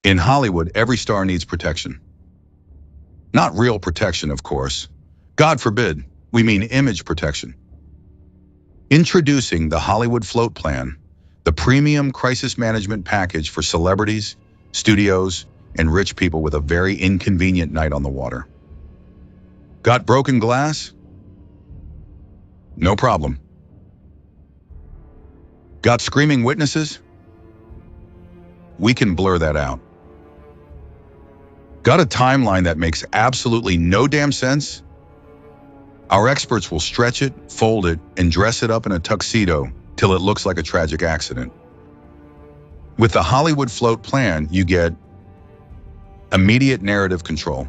In Hollywood, every star needs protection. Not real protection, of course. God forbid, we mean image protection. Introducing the Hollywood Float Plan, the premium crisis management package for celebrities, studios, and rich people with a very inconvenient night on the water. Got broken glass? No problem. Got screaming witnesses? We can blur that out. Got a timeline that makes absolutely no damn sense? Our experts will stretch it, fold it, and dress it up in a tuxedo till it looks like a tragic accident. With the Hollywood Float Plan, you get immediate narrative control.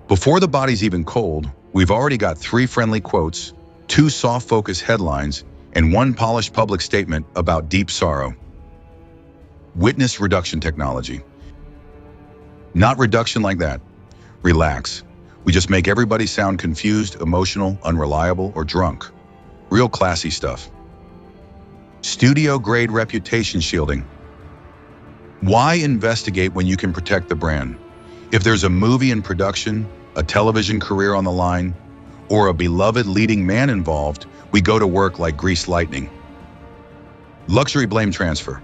Before the body's even cold, we've already got 3 friendly quotes, 2 soft focus headlines, and 1 polished public statement about deep sorrow. Witness reduction technology. Not reduction like that. Relax. We just make everybody sound confused, emotional, unreliable, or drunk. Real classy stuff. Studio-grade reputation shielding. Why investigate when you can protect the brand? If there's a movie in production, a television career on the line, or a beloved leading man involved, we go to work like greased lightning. Luxury blame transfer.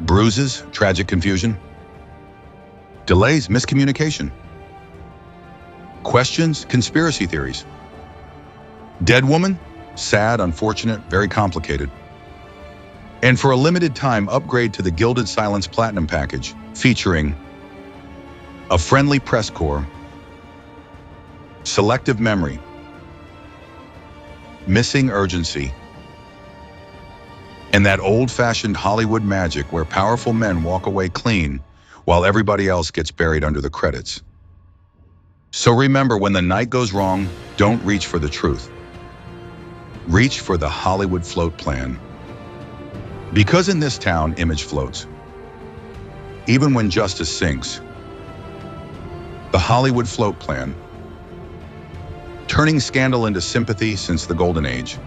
Bruises, tragic confusion. Delays, miscommunication. Questions, conspiracy theories. Dead woman? Sad, unfortunate, very complicated. And for a limited time, upgrade to the Gilded Silence Platinum package, featuring a friendly press corps, selective memory, missing urgency, and that old-fashioned Hollywood magic where powerful men walk away clean while everybody else gets buried under the credits. So remember, when the night goes wrong, don't reach for the truth. Reach for the Hollywood Float Plan. Because in this town, image floats. Even when justice sinks. The Hollywood Float Plan. Turning scandal into sympathy since the Golden Age.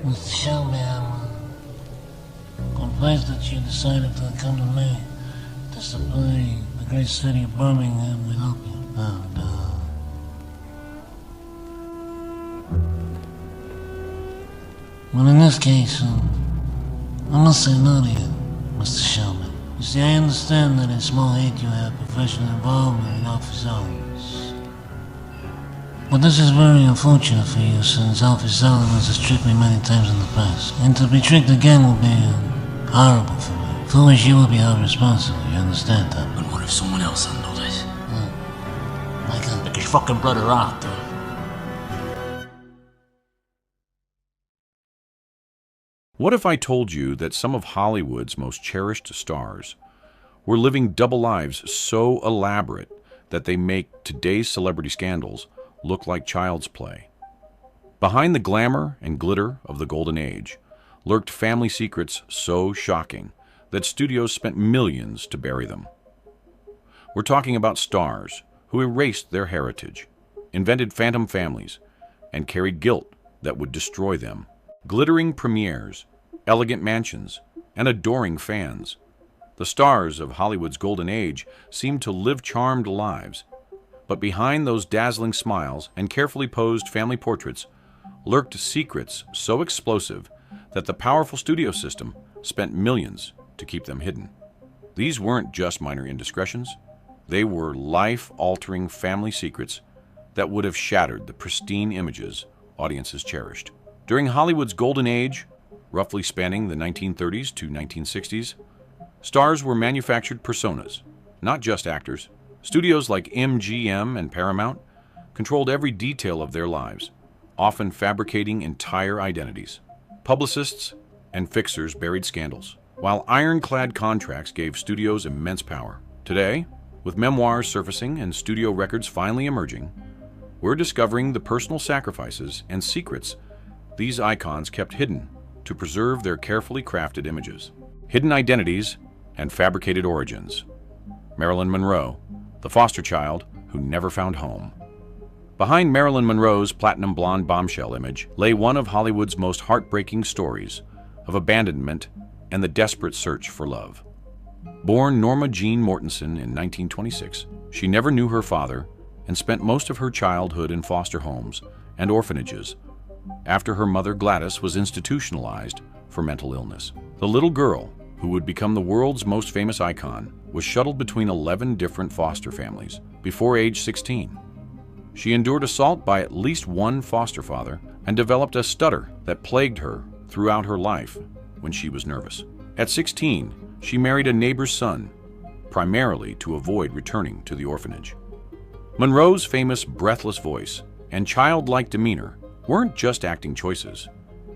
Mr. Shelby, I'm pleased that you decided to come to me to supply the great city of Birmingham with opium. Well, in this case, I must say no to you, Mr. Shelby. You see, I understand that in small aid you have professional involvement in office hours. But this is very unfortunate for you, since office hours has tricked me many times in the past. And to be tricked again will be horrible for me. For which you will be held responsible, you understand that? And what if someone else handled it? Like his fucking brother Arthur. What if I told you that some of Hollywood's most cherished stars were living double lives so elaborate that they make today's celebrity scandals look like child's play? Behind the glamour and glitter of the Golden Age lurked family secrets so shocking that studios spent millions to bury them. We're talking about stars who erased their heritage, invented phantom families, and carried guilt that would destroy them. Glittering premieres, elegant mansions, and adoring fans. The stars of Hollywood's Golden Age seemed to live charmed lives, but behind those dazzling smiles and carefully posed family portraits lurked secrets so explosive that the powerful studio system spent millions to keep them hidden. These weren't just minor indiscretions. They were life-altering family secrets that would have shattered the pristine images audiences cherished. During Hollywood's Golden Age, roughly spanning the 1930s to 1960s, stars were manufactured personas, not just actors. Studios like MGM and Paramount controlled every detail of their lives, often fabricating entire identities. Publicists and fixers buried scandals, while ironclad contracts gave studios immense power. Today, with memoirs surfacing and studio records finally emerging, we're discovering the personal sacrifices and secrets these icons kept hidden to preserve their carefully crafted images. Hidden identities and fabricated origins. Marilyn Monroe, the foster child who never found home. Behind Marilyn Monroe's platinum blonde bombshell image lay one of Hollywood's most heartbreaking stories of abandonment and the desperate search for love. Born Norma Jean Mortensen in 1926, she never knew her father and spent most of her childhood in foster homes and orphanages after her mother Gladys was institutionalized for mental illness. The little girl, who would become the world's most famous icon, was shuttled between 11 different foster families before age 16. She endured assault by at least one foster father and developed a stutter that plagued her throughout her life when she was nervous. At 16, she married a neighbor's son, primarily to avoid returning to the orphanage. Monroe's famous breathless voice and childlike demeanor weren't just acting choices.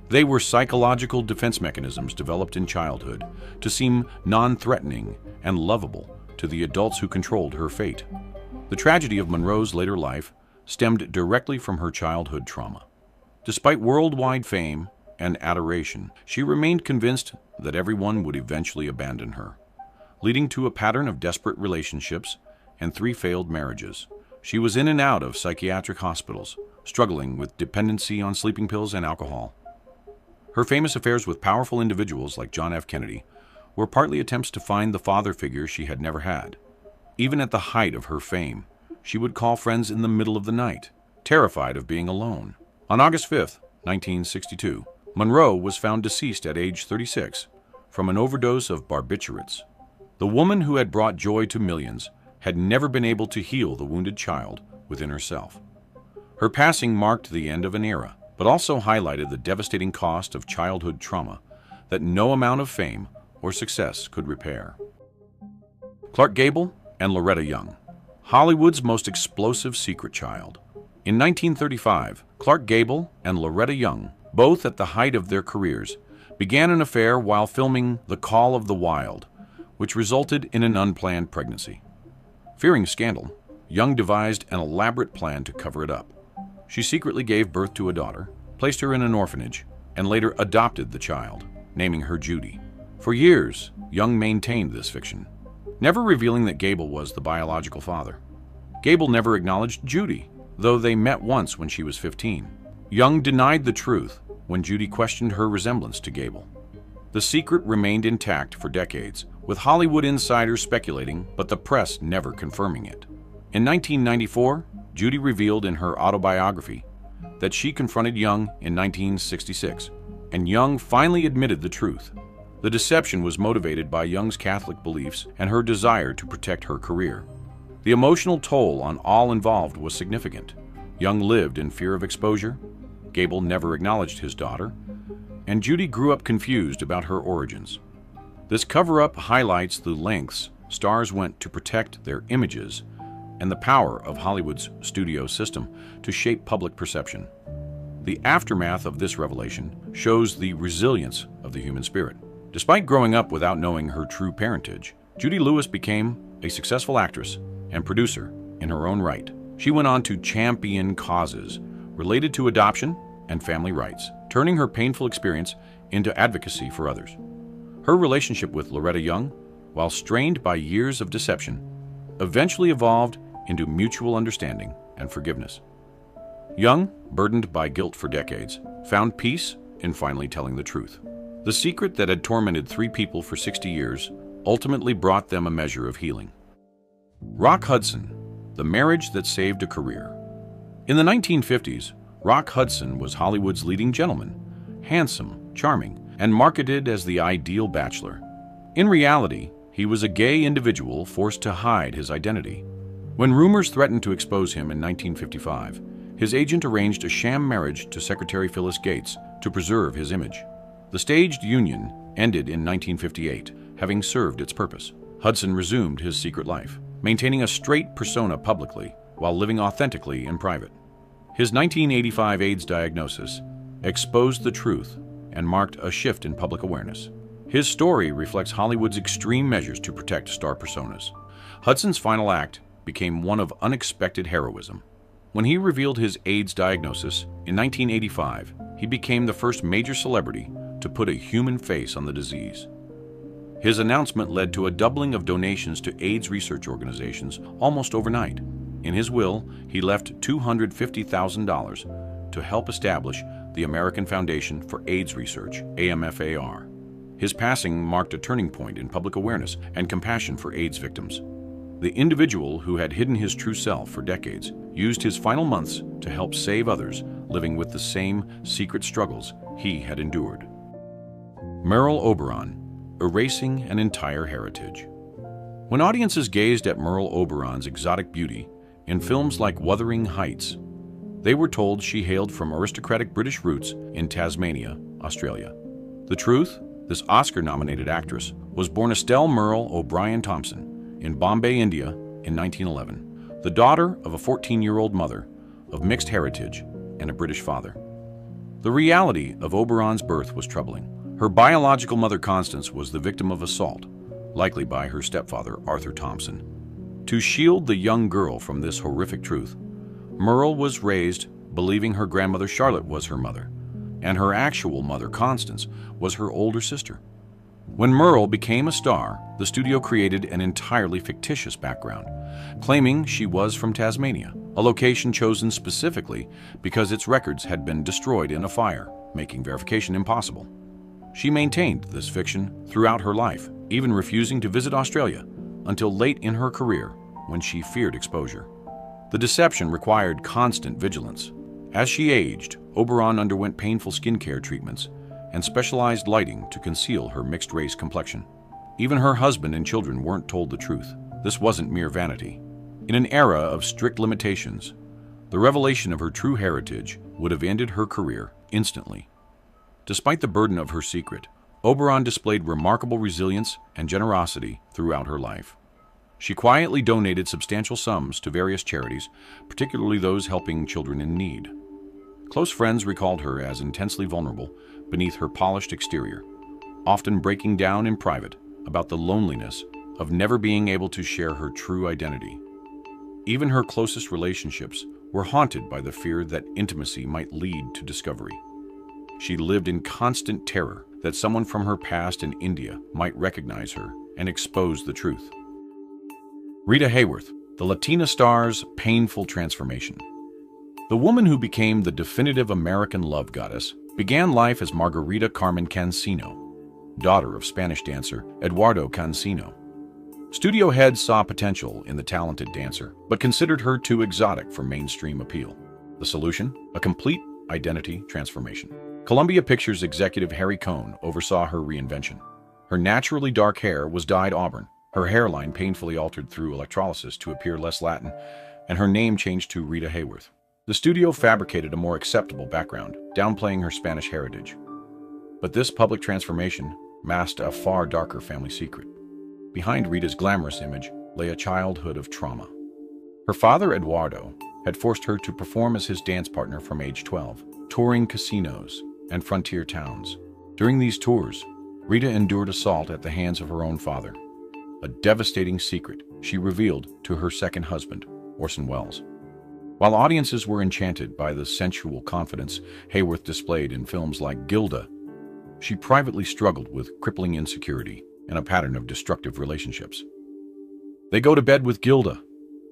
They were psychological defense mechanisms developed in childhood to seem non-threatening and lovable to the adults who controlled her fate. The tragedy of Monroe's later life stemmed directly from her childhood trauma. Despite worldwide fame and adoration, she remained convinced that everyone would eventually abandon her, leading to a pattern of desperate relationships and 3 failed marriages. She was in and out of psychiatric hospitals, struggling with dependency on sleeping pills and alcohol. Her famous affairs with powerful individuals like John F. Kennedy were partly attempts to find the father figure she had never had. Even at the height of her fame, she would call friends in the middle of the night, terrified of being alone. On August 5, 1962, Monroe was found deceased at age 36 from an overdose of barbiturates. The woman who had brought joy to millions had never been able to heal the wounded child within herself. Her passing marked the end of an era, but also highlighted the devastating cost of childhood trauma that no amount of fame or success could repair. Clark Gable and Loretta Young, Hollywood's most explosive secret child. In 1935, Clark Gable and Loretta Young, both at the height of their careers, began an affair while filming The Call of the Wild, which resulted in an unplanned pregnancy. Fearing scandal, Young devised an elaborate plan to cover it up. She secretly gave birth to a daughter, placed her in an orphanage, and later adopted the child, naming her Judy. For years, Young maintained this fiction, never revealing that Gable was the biological father. Gable never acknowledged Judy, though they met once when she was 15. Young denied the truth when Judy questioned her resemblance to Gable. The secret remained intact for decades, with Hollywood insiders speculating, but the press never confirming it. In 1994, Judy revealed in her autobiography that she confronted Young in 1966, and Young finally admitted the truth. The deception was motivated by Young's Catholic beliefs and her desire to protect her career. The emotional toll on all involved was significant. Young lived in fear of exposure, Gable never acknowledged his daughter, and Judy grew up confused about her origins. This cover-up highlights the lengths stars went to protect their images and the power of Hollywood's studio system to shape public perception. The aftermath of this revelation shows the resilience of the human spirit. Despite growing up without knowing her true parentage, Judy Lewis became a successful actress and producer in her own right. She went on to champion causes related to adoption and family rights, turning her painful experience into advocacy for others. Her relationship with Loretta Young, while strained by years of deception, eventually evolved into mutual understanding and forgiveness. Young, burdened by guilt for decades, found peace in finally telling the truth. The secret that had tormented 3 people for 60 years ultimately brought them a measure of healing. Rock Hudson, the marriage that saved a career. In the 1950s, Rock Hudson was Hollywood's leading gentleman, handsome, charming, and marketed as the ideal bachelor. In reality, he was a gay individual forced to hide his identity. When rumors threatened to expose him in 1955, his agent arranged a sham marriage to Secretary Phyllis Gates to preserve his image. The staged union ended in 1958, having served its purpose. Hudson resumed his secret life, maintaining a straight persona publicly while living authentically in private. His 1985 AIDS diagnosis exposed the truth and marked a shift in public awareness. His story reflects Hollywood's extreme measures to protect star personas. Hudson's final act became one of unexpected heroism. When he revealed his AIDS diagnosis in 1985, he became the first major celebrity to put a human face on the disease. His announcement led to a doubling of donations to AIDS research organizations almost overnight. In his will, he left $250,000 to help establish the American Foundation for AIDS Research, AMFAR. His passing marked a turning point in public awareness and compassion for AIDS victims. The individual who had hidden his true self for decades used his final months to help save others living with the same secret struggles he had endured. Merle Oberon, erasing an entire heritage. When audiences gazed at Merle Oberon's exotic beauty in films like Wuthering Heights, they were told she hailed from aristocratic British roots in Tasmania, Australia. The truth? This Oscar-nominated actress was born Estelle Merle O'Brien Thompson in Bombay, India in 1911, the daughter of a 14-year-old mother of mixed heritage and a British father. The reality of Oberon's birth was troubling. Her biological mother, Constance, was the victim of assault, likely by her stepfather, Arthur Thompson. To shield the young girl from this horrific truth, Merle was raised believing her grandmother Charlotte was her mother, and her actual mother, Constance, was her older sister. When Merle became a star, the studio created an entirely fictitious background, claiming she was from Tasmania, a location chosen specifically because its records had been destroyed in a fire, making verification impossible. She maintained this fiction throughout her life, even refusing to visit Australia until late in her career when she feared exposure. The deception required constant vigilance. As she aged, Oberon underwent painful skincare treatments and specialized lighting to conceal her mixed-race complexion. Even her husband and children weren't told the truth. This wasn't mere vanity. In an era of strict limitations, the revelation of her true heritage would have ended her career instantly. Despite the burden of her secret, Oberon displayed remarkable resilience and generosity throughout her life. She quietly donated substantial sums to various charities, particularly those helping children in need. Close friends recalled her as intensely vulnerable beneath her polished exterior, often breaking down in private about the loneliness of never being able to share her true identity. Even her closest relationships were haunted by the fear that intimacy might lead to discovery. She lived in constant terror that someone from her past in India might recognize her and expose the truth. Rita Hayworth, the Latina star's painful transformation. The woman who became the definitive American love goddess began life as Margarita Carmen Cancino, daughter of Spanish dancer Eduardo Cancino. Studio heads saw potential in the talented dancer, but considered her too exotic for mainstream appeal. The solution? A complete identity transformation. Columbia Pictures executive Harry Cohn oversaw her reinvention. Her naturally dark hair was dyed auburn, her hairline painfully altered through electrolysis to appear less Latin, and her name changed to Rita Hayworth. The studio fabricated a more acceptable background, downplaying her Spanish heritage. But this public transformation masked a far darker family secret. Behind Rita's glamorous image lay a childhood of trauma. Her father, Eduardo, had forced her to perform as his dance partner from age 12, touring casinos and frontier towns. During these tours, Rita endured assault at the hands of her own father, a devastating secret she revealed to her second husband, Orson Welles. While audiences were enchanted by the sensual confidence Hayworth displayed in films like Gilda, she privately struggled with crippling insecurity and a pattern of destructive relationships. "They go to bed with Gilda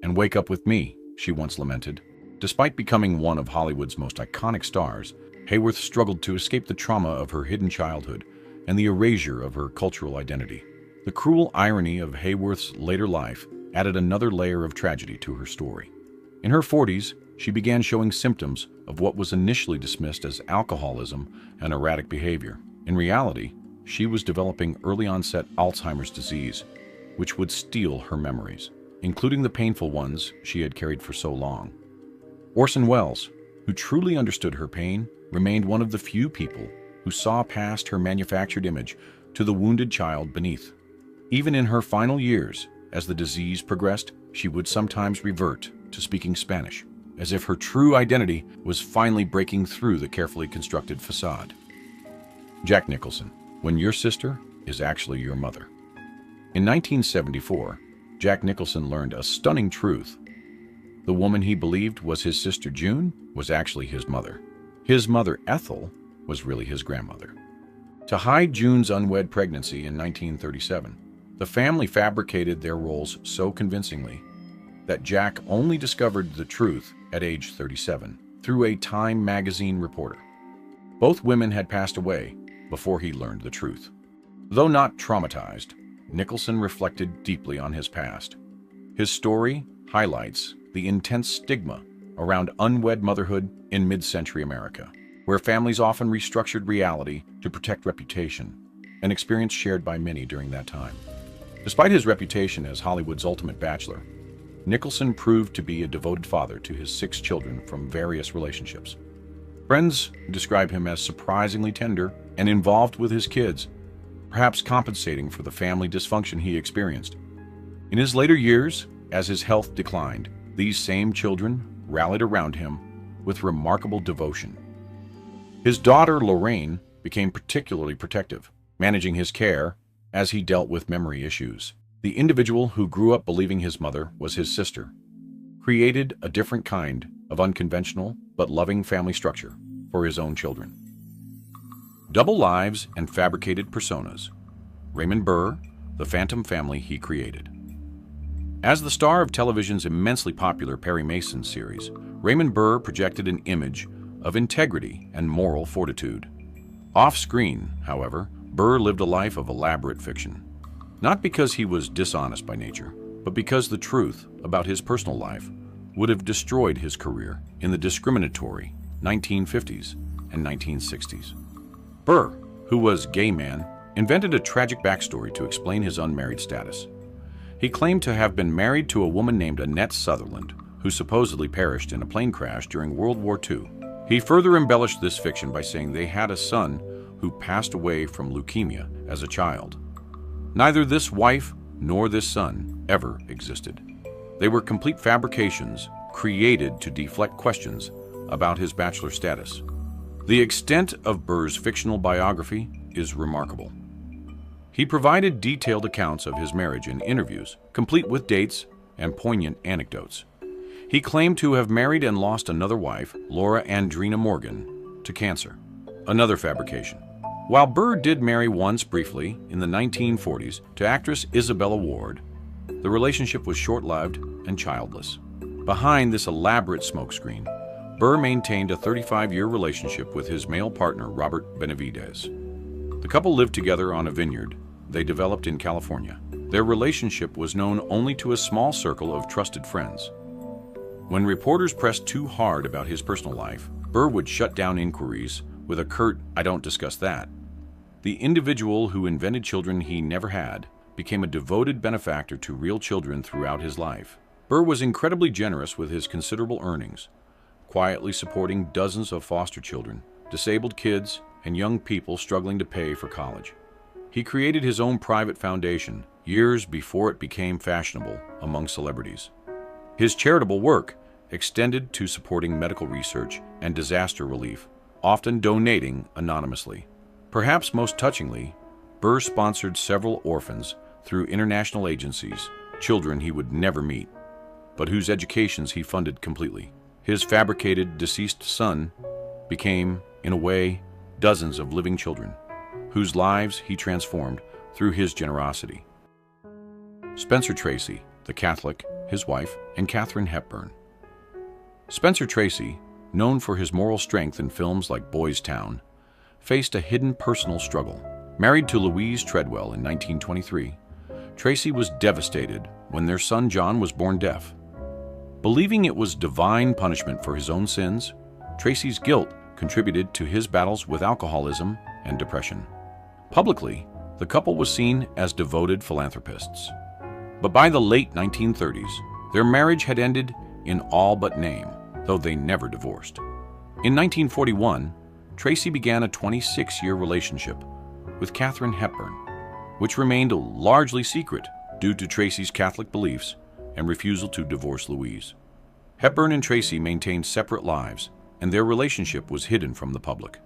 and wake up with me," she once lamented. Despite becoming one of Hollywood's most iconic stars, Hayworth struggled to escape the trauma of her hidden childhood and the erasure of her cultural identity. The cruel irony of Hayworth's later life added another layer of tragedy to her story. In her 40s, she began showing symptoms of what was initially dismissed as alcoholism and erratic behavior. In reality, she was developing early-onset Alzheimer's disease, which would steal her memories, including the painful ones she had carried for so long. Orson Welles, who truly understood her pain, remained one of the few people who saw past her manufactured image to the wounded child beneath. Even in her final years, as the disease progressed, she would sometimes revert to speaking Spanish, as if her true identity was finally breaking through the carefully constructed facade. Jack Nicholson, when your sister is actually your mother. In 1974, Jack Nicholson learned a stunning truth. The woman he believed was his sister June was actually his mother. His mother, Ethel, was really his grandmother. To hide June's unwed pregnancy in 1937, the family fabricated their roles so convincingly that Jack only discovered the truth at age 37 through a Time magazine reporter. Both women had passed away before he learned the truth. Though not traumatized, Nicholson reflected deeply on his past. His story highlights the intense stigma around unwed motherhood in mid-century America, where families often restructured reality to protect reputation, an experience shared by many during that time. Despite his reputation as Hollywood's ultimate bachelor, Nicholson proved to be a devoted father to his 6 children from various relationships. Friends describe him as surprisingly tender and involved with his kids, perhaps compensating for the family dysfunction he experienced. In his later years, as his health declined, these same children rallied around him with remarkable devotion. His daughter, Lorraine, became particularly protective, managing his care as he dealt with memory issues. The individual who grew up believing his mother was his sister created a different kind of unconventional but loving family structure for his own children. Double lives and fabricated personas. Raymond Burr, the phantom family he created. As the star of television's immensely popular Perry Mason series, Raymond Burr projected an image of integrity and moral fortitude. Off-screen, however, Burr lived a life of elaborate fiction. Not because he was dishonest by nature, but because the truth about his personal life would have destroyed his career in the discriminatory 1950s and 1960s. Burr, who was a gay man, invented a tragic backstory to explain his unmarried status. He claimed to have been married to a woman named Annette Sutherland, who supposedly perished in a plane crash during World War II. He further embellished this fiction by saying they had a son who passed away from leukemia as a child. Neither this wife nor this son ever existed. They were complete fabrications created to deflect questions about his bachelor status. The extent of Burr's fictional biography is remarkable. He provided detailed accounts of his marriage in interviews, complete with dates and poignant anecdotes. He claimed to have married and lost another wife, Laura Andrina Morgan, to cancer, another fabrication. While Burr did marry once briefly in the 1940s to actress Isabella Ward, the relationship was short-lived and childless. Behind this elaborate smokescreen, Burr maintained a 35-year relationship with his male partner, Robert Benavidez. The couple lived together on a vineyard they developed in California. Their relationship was known only to a small circle of trusted friends. When reporters pressed too hard about his personal life, Burr would shut down inquiries with a curt, "I don't discuss that." The individual who invented children he never had became a devoted benefactor to real children throughout his life. Burr was incredibly generous with his considerable earnings, quietly supporting dozens of foster children, disabled kids, and young people struggling to pay for college. He created his own private foundation years before it became fashionable among celebrities. His charitable work extended to supporting medical research and disaster relief, often donating anonymously. Perhaps most touchingly, Burr sponsored several orphans through international agencies, children he would never meet, but whose educations he funded completely. His fabricated deceased son became, in a way, dozens of living children, whose lives he transformed through his generosity. Spencer Tracy, the Catholic, his wife, and Katharine Hepburn. Spencer Tracy, known for his moral strength in films like Boys Town, faced a hidden personal struggle. Married to Louise Treadwell in 1923, Tracy was devastated when their son John was born deaf. Believing it was divine punishment for his own sins, Tracy's guilt contributed to his battles with alcoholism and depression. Publicly, the couple was seen as devoted philanthropists. But by the late 1930s, their marriage had ended in all but name, though they never divorced. In 1941, Tracy began a 26-year relationship with Katharine Hepburn, which remained largely secret due to Tracy's Catholic beliefs and refusal to divorce Louise. Hepburn and Tracy maintained separate lives, and their relationship was hidden from the public.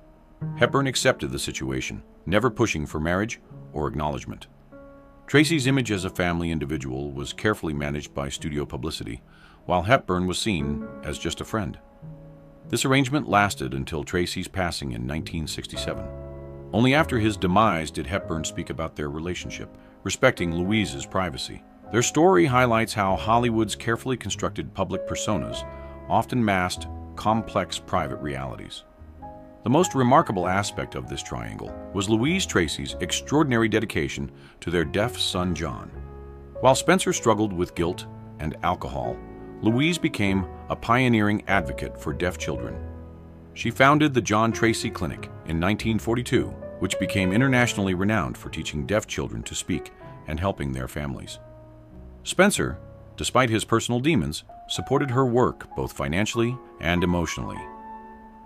Hepburn accepted the situation, never pushing for marriage or acknowledgement. Tracy's image as a family individual was carefully managed by studio publicity, while Hepburn was seen as just a friend. This arrangement lasted until Tracy's passing in 1967. Only after his demise did Hepburn speak about their relationship, respecting Louise's privacy. Their story highlights how Hollywood's carefully constructed public personas often masked complex private realities. The most remarkable aspect of this triangle was Louise Tracy's extraordinary dedication to their deaf son John. While Spencer struggled with guilt and alcohol, Louise became a pioneering advocate for deaf children. She founded the John Tracy Clinic in 1942, which became internationally renowned for teaching deaf children to speak and helping their families. Spencer, despite his personal demons, supported her work both financially and emotionally.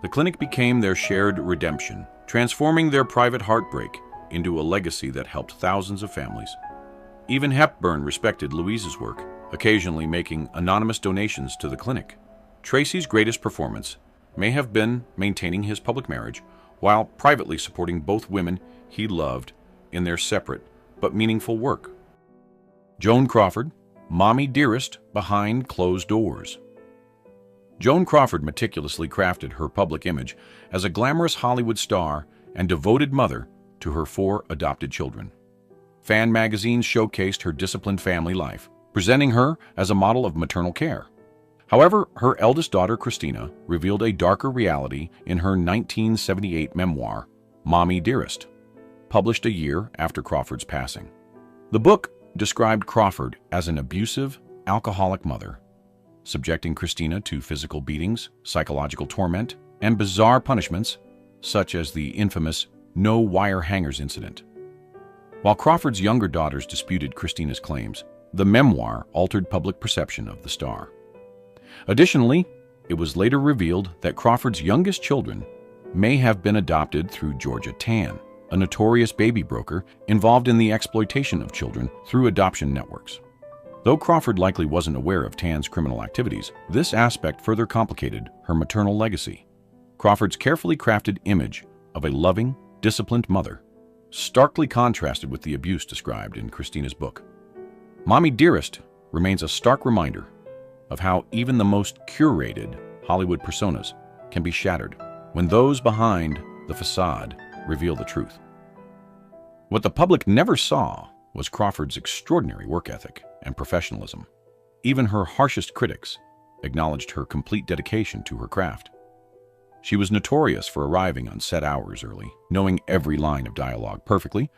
The clinic became their shared redemption, transforming their private heartbreak into a legacy that helped thousands of families. Even Hepburn respected Louise's work, occasionally making anonymous donations to the clinic. Tracy's greatest performance may have been maintaining his public marriage while privately supporting both women he loved in their separate but meaningful work. Joan Crawford, Mommy Dearest behind closed doors. Joan Crawford meticulously crafted her public image as a glamorous Hollywood star and devoted mother to her 4 adopted children. Fan magazines showcased her disciplined family life, presenting her as a model of maternal care. However, her eldest daughter, Christina, revealed a darker reality in her 1978 memoir, Mommy Dearest, published a year after Crawford's passing. The book described Crawford as an abusive, alcoholic mother, subjecting Christina to physical beatings, psychological torment, and bizarre punishments, such as the infamous no wire hangers incident. While Crawford's younger daughters disputed Christina's claims, the memoir altered public perception of the star. Additionally, it was later revealed that Crawford's youngest children may have been adopted through Georgia Tann, a notorious baby broker involved in the exploitation of children through adoption networks. Though Crawford likely wasn't aware of Tann's criminal activities, this aspect further complicated her maternal legacy. Crawford's carefully crafted image of a loving, disciplined mother starkly contrasted with the abuse described in Christina's book. Mommy Dearest remains a stark reminder of how even the most curated Hollywood personas can be shattered when those behind the facade reveal the truth. What the public never saw was Crawford's extraordinary work ethic and professionalism. Even her harshest critics acknowledged her complete dedication to her craft. She was notorious for arriving on set hours early, knowing every line of dialogue perfectly,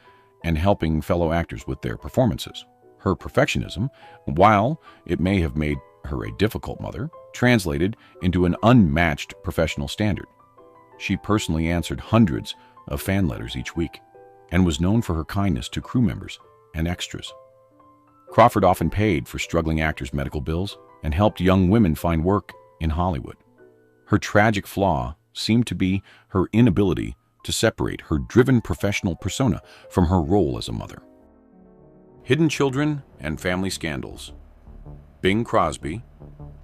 and helping fellow actors with their performances. Her perfectionism, while it may have made her a difficult mother, translated into an unmatched professional standard. She personally answered hundreds of fan letters each week, and was known for her kindness to crew members and extras. Crawford often paid for struggling actors' medical bills and helped young women find work in Hollywood. Her tragic flaw seemed to be her inability to separate her driven professional persona from her role as a mother. Hidden children and family scandals. Bing Crosby,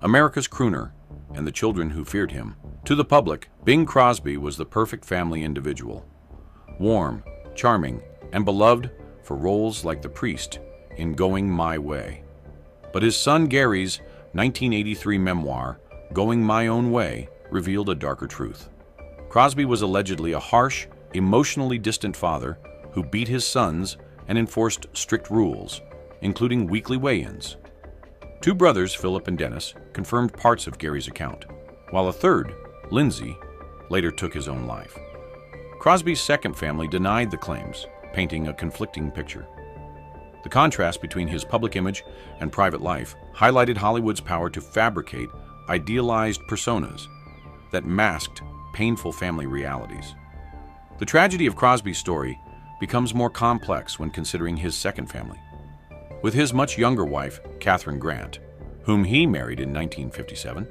America's crooner, and the children who feared him. To the public, Bing Crosby was the perfect family individual. Warm, charming, and beloved for roles like the priest in Going My Way. But his son Gary's 1983 memoir, Going My Own Way, revealed a darker truth. Crosby was allegedly a harsh, emotionally distant father who beat his sons and enforced strict rules, including weekly weigh-ins. 2 brothers, Philip and Dennis, confirmed parts of Gary's account, while a third, Lindsay, later took his own life. Crosby's second family denied the claims, painting a conflicting picture. The contrast between his public image and private life highlighted Hollywood's power to fabricate idealized personas that masked painful family realities. The tragedy of Crosby's story becomes more complex when considering his second family. With his much younger wife, Katharine Grant, whom he married in 1957,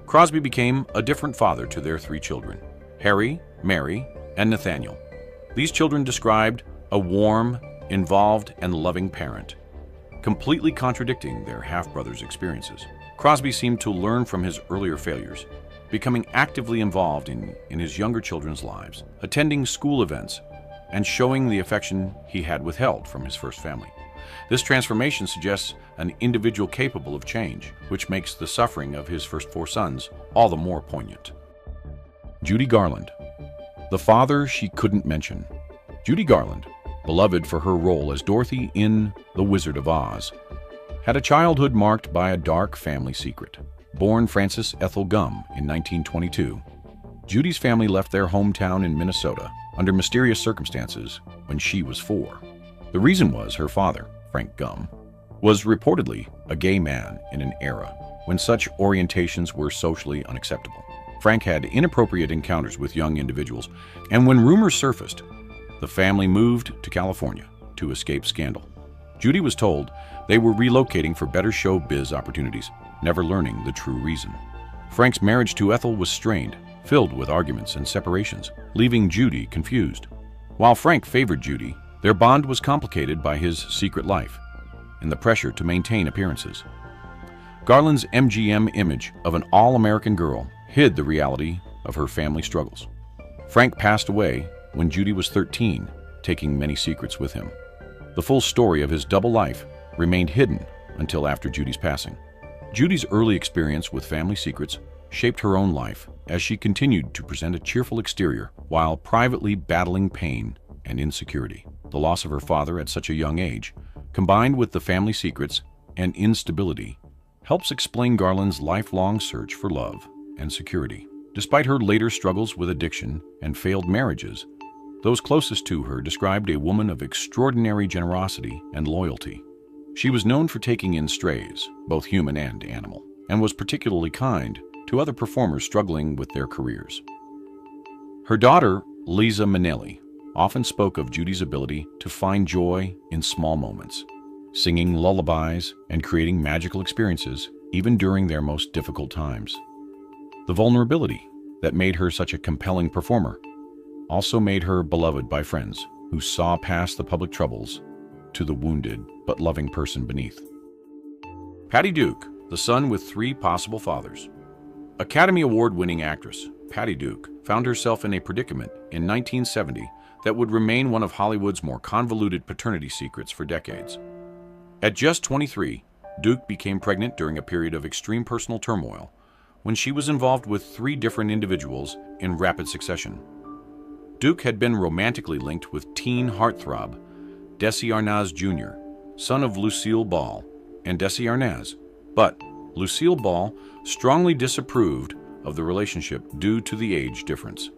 Crosby became a different father to their 3 children, Harry, Mary, and Nathaniel. These children described a warm, involved, and loving parent, completely contradicting their half-brother's experiences. Crosby seemed to learn from his earlier failures, becoming actively involved in his younger children's lives, attending school events, and showing the affection he had withheld from his first family. This transformation suggests an individual capable of change, which makes the suffering of his first 4 sons all the more poignant. Judy Garland, the father she couldn't mention. Judy Garland, beloved for her role as Dorothy in The Wizard of Oz, had a childhood marked by a dark family secret. Born Frances Ethel Gumm in 1922, Judy's family left their hometown in Minnesota under mysterious circumstances when she was 4. The reason was her father, Frank Gumm, was reportedly a gay man in an era when such orientations were socially unacceptable. Frank had inappropriate encounters with young individuals, and when rumors surfaced, the family moved to California to escape scandal. Judy was told they were relocating for better showbiz opportunities, never learning the true reason. Frank's marriage to Ethel was strained, filled with arguments and separations, leaving Judy confused. While Frank favored Judy, their bond was complicated by his secret life and the pressure to maintain appearances. Garland's MGM image of an all-American girl hid the reality of her family struggles. Frank passed away when Judy was 13, taking many secrets with him. The full story of his double life remained hidden until after Judy's passing. Judy's early experience with family secrets shaped her own life as she continued to present a cheerful exterior while privately battling pain and insecurity. The loss of her father at such a young age, combined with the family secrets and instability, helps explain Garland's lifelong search for love and security. Despite her later struggles with addiction and failed marriages, those closest to her described a woman of extraordinary generosity and loyalty. She was known for taking in strays, both human and animal, and was particularly kind to other performers struggling with their careers. Her daughter, Liza Minnelli, often spoke of Judy's ability to find joy in small moments, singing lullabies and creating magical experiences even during their most difficult times. The vulnerability that made her such a compelling performer also made her beloved by friends who saw past the public troubles to the wounded but loving person beneath. Patty Duke, the son with 3 possible fathers. Academy Award-winning actress Patty Duke found herself in a predicament in 1970 that would remain one of Hollywood's more convoluted paternity secrets for decades. At just 23, Duke became pregnant during a period of extreme personal turmoil when she was involved with 3 different individuals in rapid succession. Duke had been romantically linked with teen heartthrob Desi Arnaz Jr., son of Lucille Ball and Desi Arnaz, but Lucille Ball strongly disapproved of the relationship due to the age difference.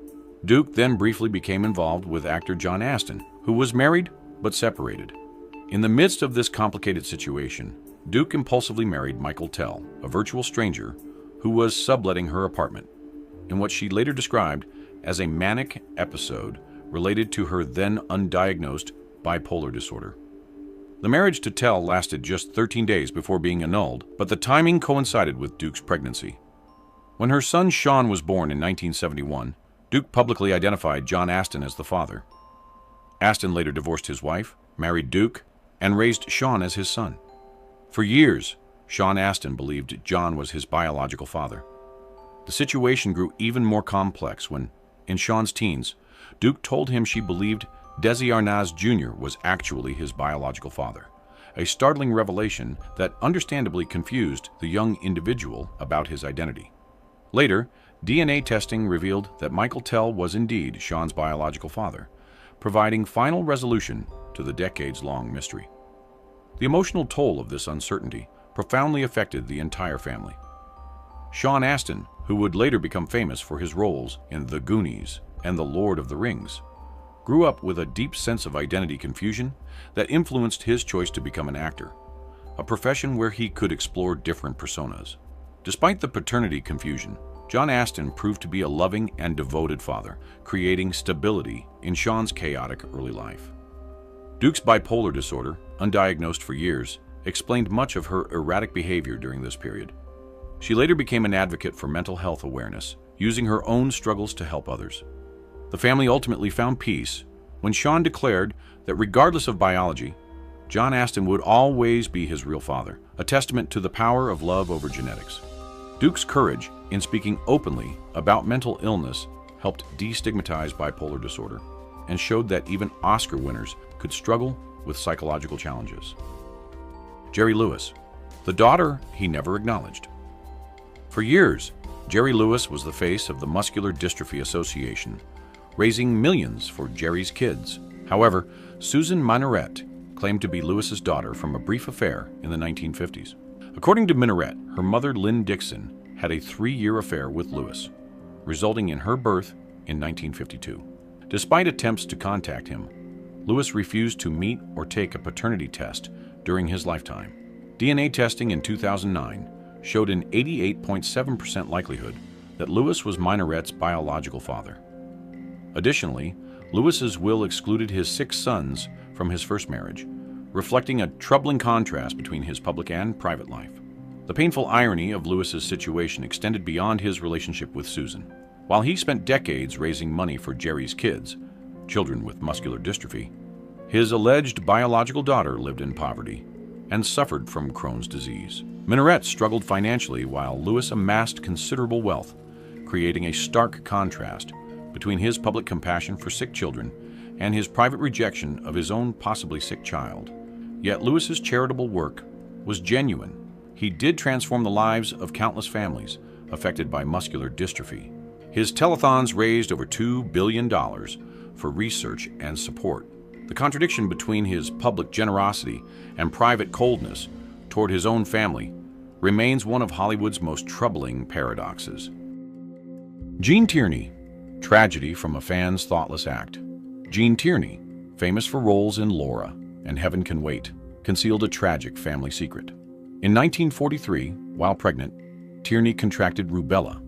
Duke then briefly became involved with actor John Astin, who was married but separated. In the midst of this complicated situation, Duke impulsively married Michael Tell, a virtual stranger who was subletting her apartment, in what she later described as a manic episode related to her then undiagnosed bipolar disorder. The marriage to Tell lasted just 13 days before being annulled, but the timing coincided with Duke's pregnancy. When her son Sean was born in 1971, Duke publicly identified John Astin as the father. Astin later divorced his wife, married Duke, and raised Sean as his son. For years, Sean Astin believed John was his biological father. The situation grew even more complex when, in Sean's teens, Duke told him she believed Desi Arnaz Jr. was actually his biological father, a startling revelation that understandably confused the young individual about his identity. Later, DNA testing revealed that Michael Tell was indeed Sean's biological father, providing final resolution to the decades-long mystery. The emotional toll of this uncertainty profoundly affected the entire family. Sean Astin, who would later become famous for his roles in The Goonies and The Lord of the Rings, grew up with a deep sense of identity confusion that influenced his choice to become an actor, a profession where he could explore different personas. Despite the paternity confusion, John Astin proved to be a loving and devoted father, creating stability in Sean's chaotic early life. Duke's bipolar disorder, undiagnosed for years, explained much of her erratic behavior during this period. She later became an advocate for mental health awareness, using her own struggles to help others. The family ultimately found peace when Sean declared that regardless of biology, John Astin would always be his real father, a testament to the power of love over genetics. Duke's courage in speaking openly about mental illness helped destigmatize bipolar disorder and showed that even Oscar winners could struggle with psychological challenges. Jerry Lewis, the daughter he never acknowledged. For years, Jerry Lewis was the face of the Muscular Dystrophy Association, raising millions for Jerry's kids. However, Susan Minaret, claimed to be Lewis's daughter from a brief affair in the 1950s. According to Minaret, her mother, Lynn Dixon, had a 3-year affair with Lewis, resulting in her birth in 1952. Despite attempts to contact him, Lewis refused to meet or take a paternity test during his lifetime. DNA testing in 2009 showed an 88.7% likelihood that Lewis was Minaret's biological father. Additionally, Lewis's will excluded his 6 sons from his first marriage, reflecting a troubling contrast between his public and private life. The painful irony of Lewis's situation extended beyond his relationship with Susan. While he spent decades raising money for Jerry's kids, children with muscular dystrophy, his alleged biological daughter lived in poverty and suffered from Crohn's disease. Minaret struggled financially while Lewis amassed considerable wealth, creating a stark contrast between his public compassion for sick children and his private rejection of his own possibly sick child. Yet Lewis's charitable work was genuine. He did transform the lives of countless families affected by muscular dystrophy. His telethons raised over $2 billion for research and support. The contradiction between his public generosity and private coldness toward his own family remains one of Hollywood's most troubling paradoxes. Gene Tierney, tragedy from a fan's thoughtless act. Gene Tierney, famous for roles in Laura and Heaven Can Wait, concealed a tragic family secret. In 1943, while pregnant, Tierney contracted rubella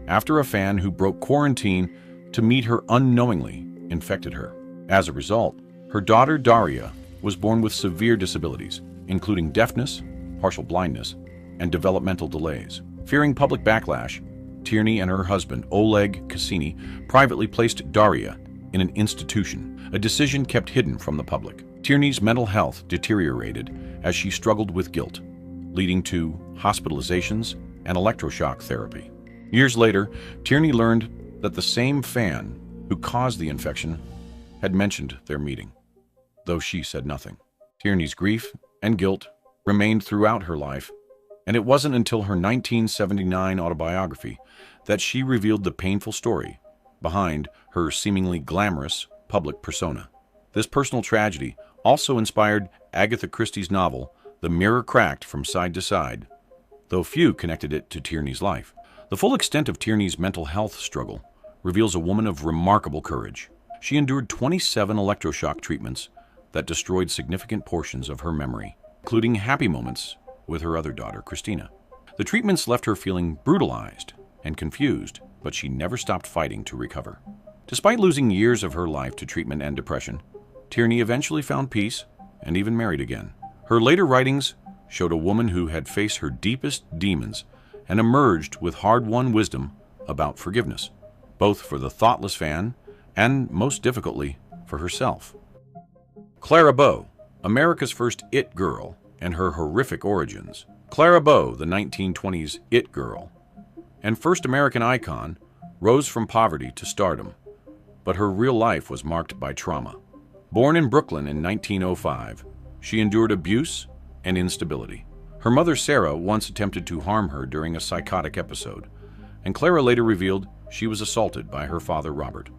after a fan who broke quarantine to meet her unknowingly infected her. As a result, her daughter Daria was born with severe disabilities, including deafness, partial blindness, and developmental delays. Fearing public backlash, Tierney and her husband, Oleg Cassini, privately placed Daria in an institution, a decision kept hidden from the public. Tierney's mental health deteriorated as she struggled with guilt, leading to hospitalizations and electroshock therapy. Years later, Tierney learned that the same fan who caused the infection had mentioned their meeting, though she said nothing. Tierney's grief and guilt remained throughout her life, and it wasn't until her 1979 autobiography that she revealed the painful story behind her seemingly glamorous public persona. This personal tragedy also inspired Agatha Christie's novel, The Mirror Cracked from Side to Side, though few connected it to Tierney's life. The full extent of Tierney's mental health struggle reveals a woman of remarkable courage. She endured 27 electroshock treatments that destroyed significant portions of her memory, including happy moments with her other daughter, Christina. The treatments left her feeling brutalized and confused, but she never stopped fighting to recover. Despite losing years of her life to treatment and depression, Tierney eventually found peace and even married again. Her later writings showed a woman who had faced her deepest demons and emerged with hard-won wisdom about forgiveness, both for the thoughtless fan and, most difficultly, for herself. Clara Bow, America's first It Girl, and her horrific origins. Clara Bow, the 1920s It Girl, and first American icon, rose from poverty to stardom, but her real life was marked by trauma. Born in Brooklyn in 1905, she endured abuse and instability. Her mother, Sarah, once attempted to harm her during a psychotic episode, and Clara later revealed she was assaulted by her father, Robert.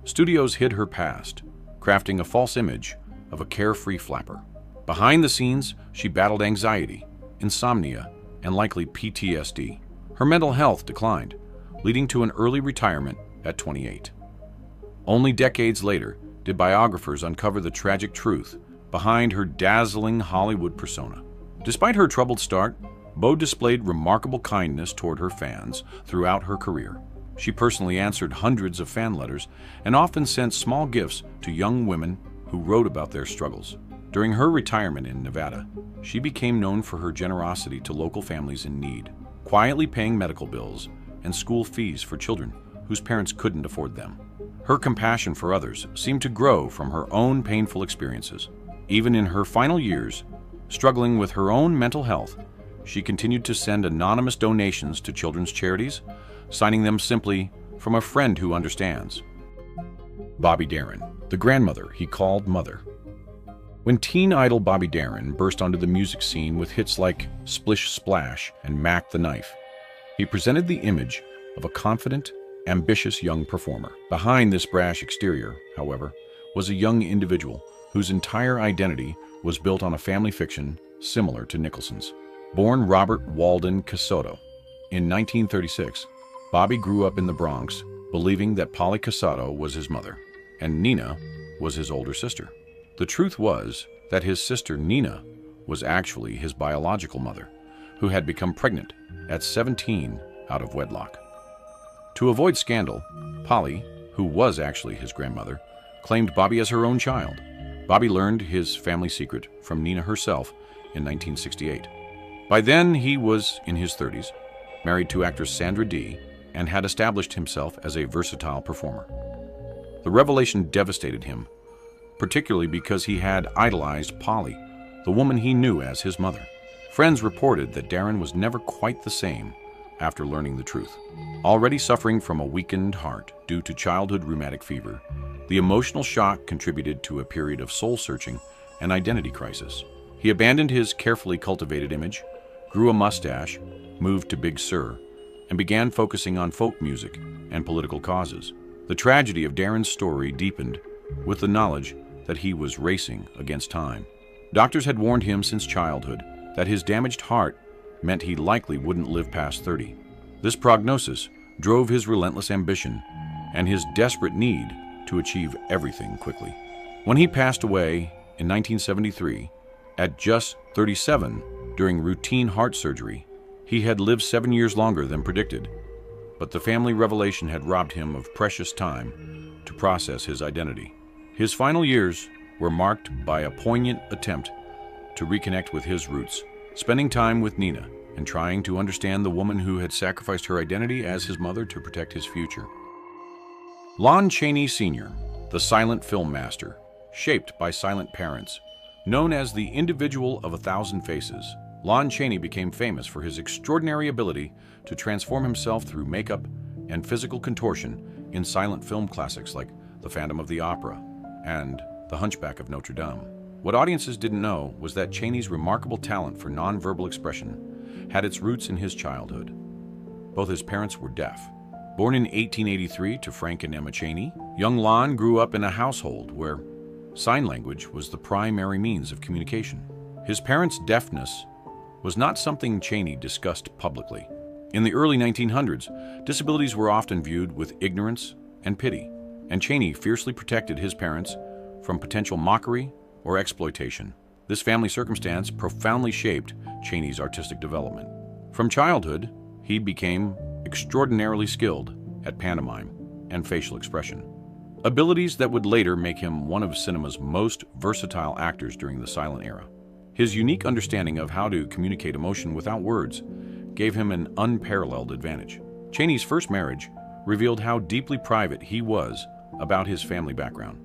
Studios hid her past, crafting a false image of a carefree flapper. Behind the scenes, she battled anxiety, insomnia, and likely PTSD. Her mental health declined, leading to an early retirement at 28. Only decades later did biographers uncover the tragic truth behind her dazzling Hollywood persona. Despite her troubled start, Bow displayed remarkable kindness toward her fans throughout her career. She personally answered hundreds of fan letters and often sent small gifts to young women who wrote about their struggles. During her retirement in Nevada, she became known for her generosity to local families in need, quietly paying medical bills and school fees for children whose parents couldn't afford them. Her compassion for others seemed to grow from her own painful experiences. Even in her final years, struggling with her own mental health, she continued to send anonymous donations to children's charities, signing them simply, "From a friend who understands." Bobby Darin, the grandmother he called mother. When teen idol Bobby Darin burst onto the music scene with hits like Splish Splash and Mac the Knife, he presented the image of a confident, ambitious young performer. Behind this brash exterior, however, was a young individual whose entire identity was built on a family fiction similar to Nicholson's. Born Robert Walden Casotto in 1936, Bobby grew up in the Bronx, believing that Polly Casotto was his mother, and Nina was his older sister. The truth was that his sister Nina was actually his biological mother, who had become pregnant at 17 out of wedlock. To avoid scandal, Polly, who was actually his grandmother, claimed Bobby as her own child. Bobby learned his family secret from Nina herself in 1968. By then, he was in his 30s, married to actress Sandra Dee, and had established himself as a versatile performer. The revelation devastated him, particularly because he had idolized Polly, the woman he knew as his mother. Friends reported that Darren was never quite the same after learning the truth. Already suffering from a weakened heart due to childhood rheumatic fever, the emotional shock contributed to a period of soul-searching and identity crisis. He abandoned his carefully cultivated image, grew a mustache, moved to Big Sur, and began focusing on folk music and political causes. The tragedy of Darren's story deepened with the knowledge that he was racing against time. Doctors had warned him since childhood that his damaged heart meant he likely wouldn't live past 30. This prognosis drove his relentless ambition and his desperate need to achieve everything quickly. When he passed away in 1973, at just 37 during routine heart surgery, he had lived 7 years longer than predicted, but the family revelation had robbed him of precious time to process his identity. His final years were marked by a poignant attempt to reconnect with his roots, spending time with Nina and trying to understand the woman who had sacrificed her identity as his mother to protect his future. Lon Chaney Sr., the silent film master, shaped by silent parents, known as the individual of 1,000 faces, Lon Chaney became famous for his extraordinary ability to transform himself through makeup and physical contortion in silent film classics like The Phantom of the Opera and The Hunchback of Notre Dame. What audiences didn't know was that Chaney's remarkable talent for nonverbal expression had its roots in his childhood. Both his parents were deaf. Born in 1883 to Frank and Emma Chaney, young Lon grew up in a household where sign language was the primary means of communication. His parents' deafness was not something Chaney discussed publicly. In the early 1900s, disabilities were often viewed with ignorance and pity, and Chaney fiercely protected his parents from potential mockery or exploitation. This family circumstance profoundly shaped Chaney's artistic development. From childhood, he became extraordinarily skilled at pantomime and facial expression, abilities that would later make him one of cinema's most versatile actors during the silent era. His unique understanding of how to communicate emotion without words gave him an unparalleled advantage. Chaney's first marriage revealed how deeply private he was about his family background.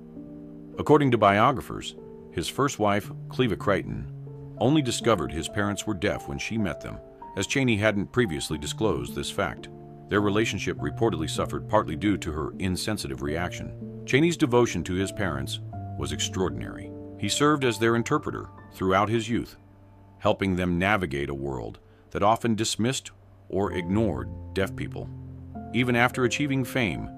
According to biographers, his first wife, Cleva Creighton, only discovered his parents were deaf when she met them, as Chaney hadn't previously disclosed this fact. Their relationship reportedly suffered partly due to her insensitive reaction. Chaney's devotion to his parents was extraordinary. He served as their interpreter throughout his youth, helping them navigate a world that often dismissed or ignored deaf people. Even after achieving fame,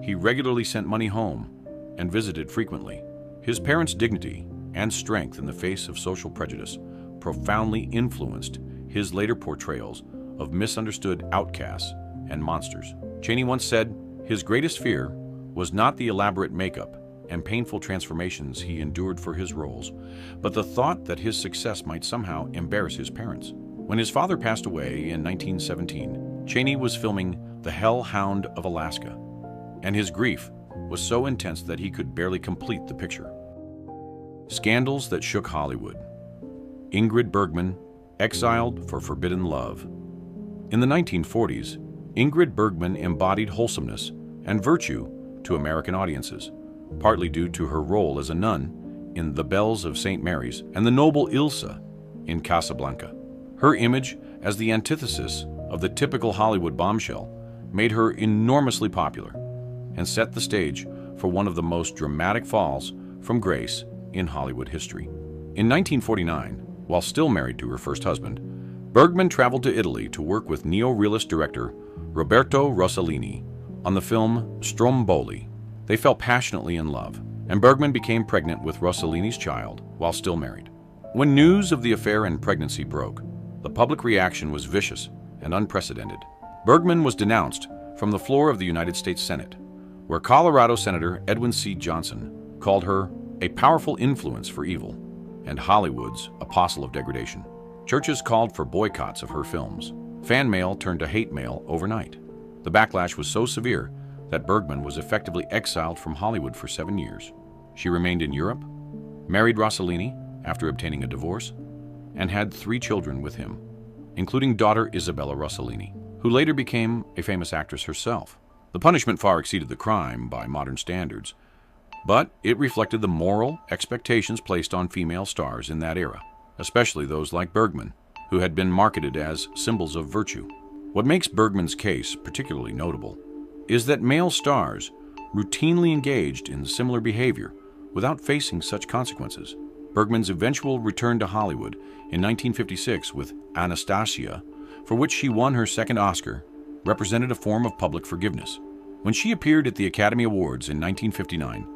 he regularly sent money home and visited frequently. His parents' dignity and strength in the face of social prejudice profoundly influenced his later portrayals of misunderstood outcasts and monsters. Chaney once said, his greatest fear was not the elaborate makeup and painful transformations he endured for his roles, but the thought that his success might somehow embarrass his parents. When his father passed away in 1917, Chaney was filming The Hellhound of Alaska, and his grief was so intense that he could barely complete the picture. Scandals that shook Hollywood. Ingrid Bergman, exiled for forbidden love. In the 1940s, Ingrid Bergman embodied wholesomeness and virtue to American audiences, partly due to her role as a nun in The Bells of St. Mary's and the noble Ilsa in Casablanca. Her image as the antithesis of the typical Hollywood bombshell made her enormously popular and set the stage for one of the most dramatic falls from grace in Hollywood history. In 1949, while still married to her first husband, Bergman traveled to Italy to work with neo-realist director Roberto Rossellini on the film Stromboli. They fell passionately in love, and Bergman became pregnant with Rossellini's child while still married. When news of the affair and pregnancy broke, the public reaction was vicious and unprecedented. Bergman was denounced from the floor of the United States Senate, where Colorado Senator Edwin C. Johnson called her a powerful influence for evil and Hollywood's apostle of degradation. Churches called for boycotts of her films. Fan mail turned to hate mail overnight. The backlash was so severe that Bergman was effectively exiled from Hollywood for 7 years. She remained in Europe, married Rossellini after obtaining a divorce, and had 3 children with him, including daughter Isabella Rossellini, who later became a famous actress herself. The punishment far exceeded the crime by modern standards, but it reflected the moral expectations placed on female stars in that era, especially those like Bergman, who had been marketed as symbols of virtue. What makes Bergman's case particularly notable is that male stars routinely engaged in similar behavior without facing such consequences. Bergman's eventual return to Hollywood in 1956 with Anastasia, for which she won her second Oscar, represented a form of public forgiveness. When she appeared at the Academy Awards in 1959,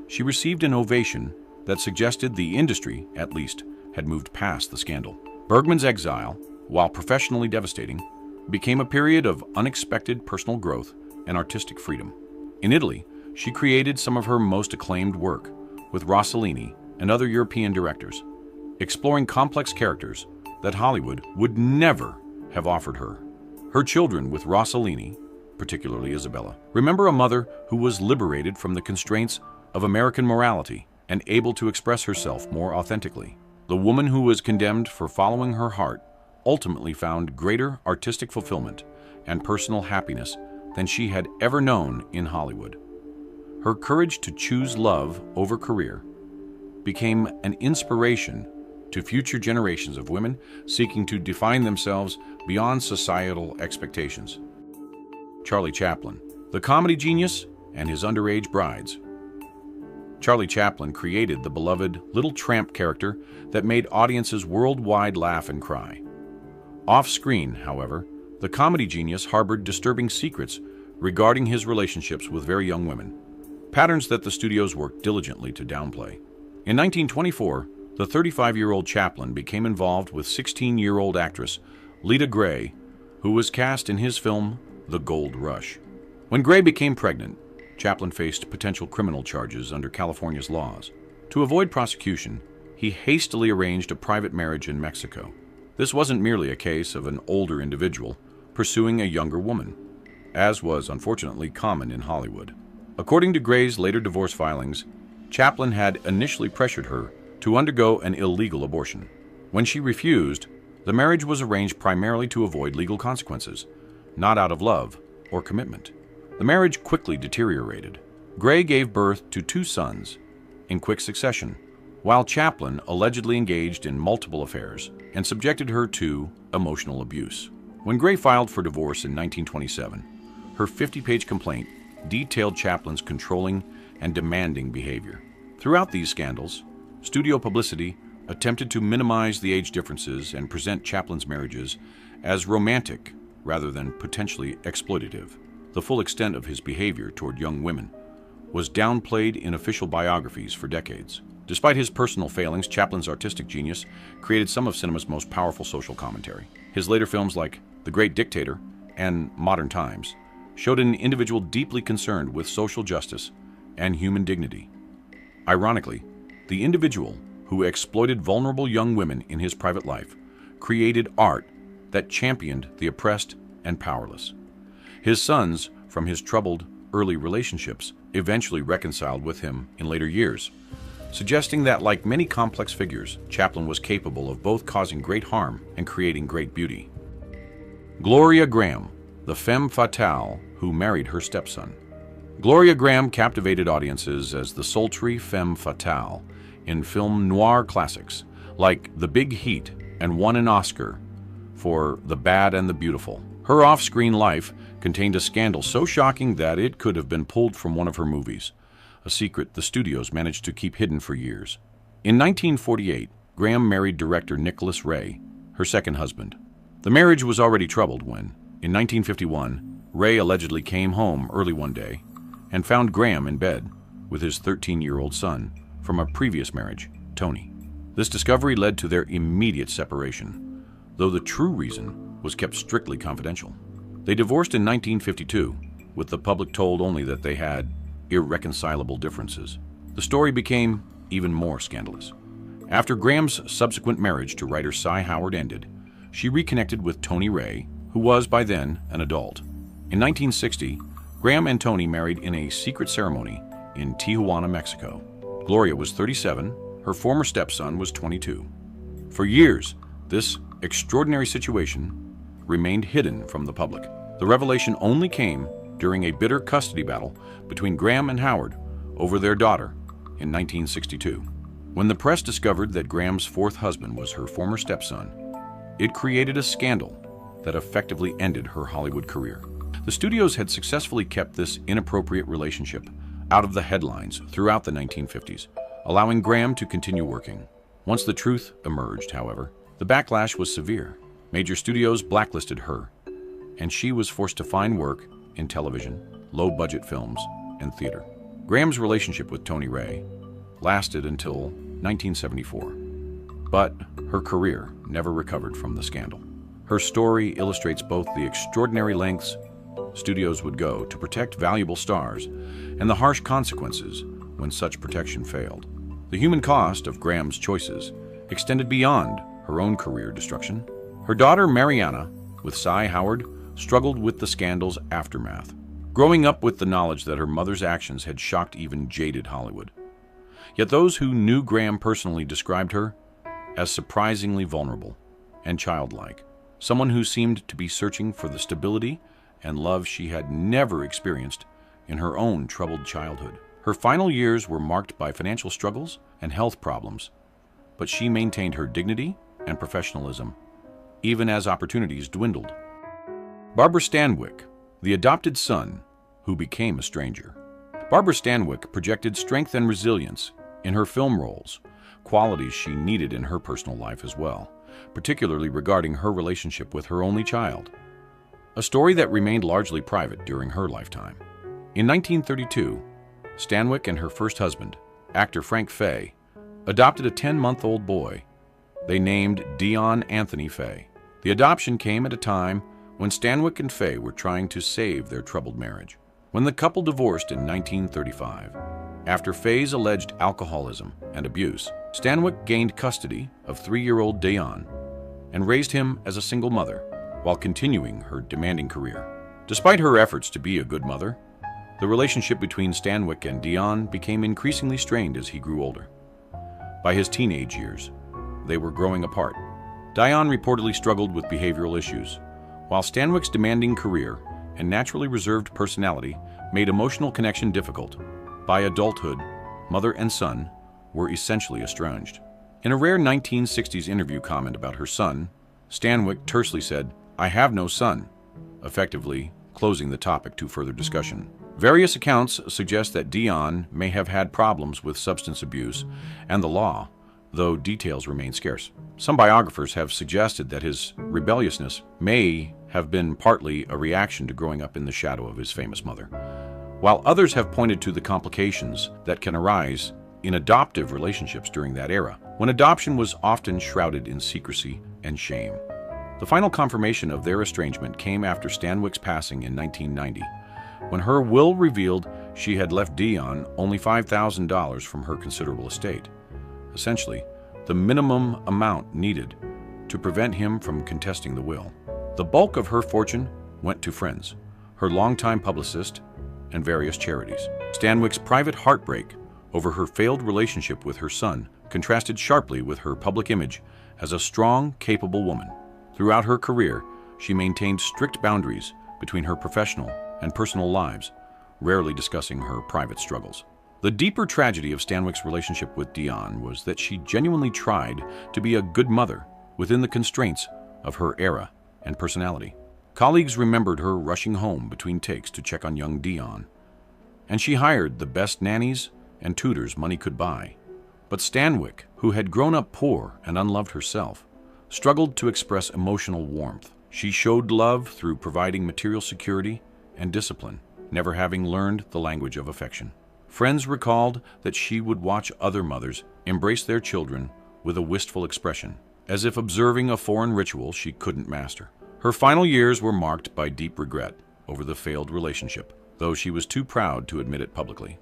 she received an ovation that suggested the industry, at least, had moved past the scandal. Bergman's exile, while professionally devastating, became a period of unexpected personal growth and artistic freedom. In Italy, she created some of her most acclaimed work with Rossellini and other European directors, exploring complex characters that Hollywood would never have offered her. Her children with Rossellini, particularly Isabella, remember a mother who was liberated from the constraints of American morality and able to express herself more authentically. The woman who was condemned for following her heart ultimately found greater artistic fulfillment and personal happiness than she had ever known in Hollywood. Her courage to choose love over career became an inspiration to future generations of women seeking to define themselves beyond societal expectations. Charlie Chaplin, the comedy genius and his underage brides. Charlie Chaplin created the beloved little tramp character that made audiences worldwide laugh and cry. Off-screen, however, the comedy genius harbored disturbing secrets regarding his relationships with very young women, patterns that the studios worked diligently to downplay. In 1924, the 35-year-old Chaplin became involved with 16-year-old actress Leda Gray, who was cast in his film The Gold Rush. When Gray became pregnant, Chaplin faced potential criminal charges under California's laws. To avoid prosecution, he hastily arranged a private marriage in Mexico. This wasn't merely a case of an older individual pursuing a younger woman, as was unfortunately common in Hollywood. According to Gray's later divorce filings, Chaplin had initially pressured her to undergo an illegal abortion. When she refused, the marriage was arranged primarily to avoid legal consequences, not out of love or commitment. The marriage quickly deteriorated. Gray gave birth to 2 sons in quick succession, while Chaplin allegedly engaged in multiple affairs and subjected her to emotional abuse. When Gray filed for divorce in 1927, her 50-page complaint detailed Chaplin's controlling and demanding behavior. Throughout these scandals, studio publicity attempted to minimize the age differences and present Chaplin's marriages as romantic rather than potentially exploitative. The full extent of his behavior toward young women was downplayed in official biographies for decades. Despite his personal failings, Chaplin's artistic genius created some of cinema's most powerful social commentary. His later films like The Great Dictator and Modern Times showed an individual deeply concerned with social justice and human dignity. Ironically, the individual who exploited vulnerable young women in his private life created art that championed the oppressed and powerless. His sons, from his troubled early relationships, eventually reconciled with him in later years, suggesting that, like many complex figures, Chaplin was capable of both causing great harm and creating great beauty. Gloria Grahame, the femme fatale who married her stepson. Gloria Grahame captivated audiences as the sultry femme fatale in film noir classics like The Big Heat and won an Oscar for The Bad and the Beautiful. Her off-screen life contained a scandal so shocking that it could have been pulled from one of her movies, a secret the studios managed to keep hidden for years. In 1948, Grahame married director Nicholas Ray, her second husband. The marriage was already troubled when, in 1951, Ray allegedly came home early one day and found Grahame in bed, with his 13-year-old son from a previous marriage, Tony. This discovery led to their immediate separation, though the true reason was kept strictly confidential. They divorced in 1952, with the public told only that they had irreconcilable differences. The story became even more scandalous. After Graham's subsequent marriage to writer Cy Howard ended, she reconnected with Tony Ray, who was by then an adult. In 1960, Graham and Tony married in a secret ceremony in Tijuana, Mexico. Gloria was 37, her former stepson was 22. For years, this extraordinary situation remained hidden from the public. The revelation only came during a bitter custody battle between Graham and Howard over their daughter in 1962. When the press discovered that Graham's fourth husband was her former stepson, it created a scandal that effectively ended her Hollywood career. The studios had successfully kept this inappropriate relationship out of the headlines throughout the 1950s, allowing Graham to continue working. Once the truth emerged, however, the backlash was severe. Major studios blacklisted her, and she was forced to find work in television, low-budget films, and theater. Graham's relationship with Tony Ray lasted until 1974, but her career never recovered from the scandal. Her story illustrates both the extraordinary lengths studios would go to protect valuable stars and the harsh consequences when such protection failed. The human cost of Graham's choices extended beyond her own career destruction. Her daughter Mariana, with Cy Howard, struggled with the scandal's aftermath, growing up with the knowledge that her mother's actions had shocked even jaded Hollywood. Yet those who knew Graham personally described her as surprisingly vulnerable and childlike, someone who seemed to be searching for the stability and love she had never experienced in her own troubled childhood. Her final years were marked by financial struggles and health problems, but she maintained her dignity and professionalism, even as opportunities dwindled. Barbara Stanwyck, the adopted son who became a stranger. Barbara Stanwyck projected strength and resilience in her film roles, qualities she needed in her personal life as well, particularly regarding her relationship with her only child, a story that remained largely private during her lifetime. In 1932, Stanwyck and her first husband, actor Frank Fay, adopted a 10-month-old boy they named Dion Anthony Fay. The adoption came at a time when Stanwyck and Fay were trying to save their troubled marriage. When the couple divorced in 1935, after Fay's alleged alcoholism and abuse, Stanwyck gained custody of 3-year-old Dion and raised him as a single mother while continuing her demanding career. Despite her efforts to be a good mother, the relationship between Stanwyck and Dion became increasingly strained as he grew older. By his teenage years, they were growing apart. Dion reportedly struggled with behavioral issues, while Stanwyck's demanding career and naturally reserved personality made emotional connection difficult. By adulthood, mother and son were essentially estranged. In a rare 1960s interview comment about her son, Stanwyck tersely said, "I have no son," effectively closing the topic to further discussion. Various accounts suggest that Dion may have had problems with substance abuse and the law, though details remain scarce. Some biographers have suggested that his rebelliousness may have been partly a reaction to growing up in the shadow of his famous mother, while others have pointed to the complications that can arise in adoptive relationships during that era, when adoption was often shrouded in secrecy and shame. The final confirmation of their estrangement came after Stanwyck's passing in 1990, when her will revealed she had left Dion only $5,000 from her considerable estate, essentially the minimum amount needed to prevent him from contesting the will. The bulk of her fortune went to friends, her longtime publicist, and various charities. Stanwyck's private heartbreak over her failed relationship with her son contrasted sharply with her public image as a strong, capable woman. Throughout her career, she maintained strict boundaries between her professional and personal lives, rarely discussing her private struggles. The deeper tragedy of Stanwyck's relationship with Dion was that she genuinely tried to be a good mother within the constraints of her era and personality. Colleagues remembered her rushing home between takes to check on young Dion, and she hired the best nannies and tutors money could buy. But Stanwyck, who had grown up poor and unloved herself, struggled to express emotional warmth. She showed love through providing material security and discipline, never having learned the language of affection. Friends recalled that she would watch other mothers embrace their children with a wistful expression, as if observing a foreign ritual she couldn't master. Her final years were marked by deep regret over the failed relationship, though she was too proud to admit it publicly.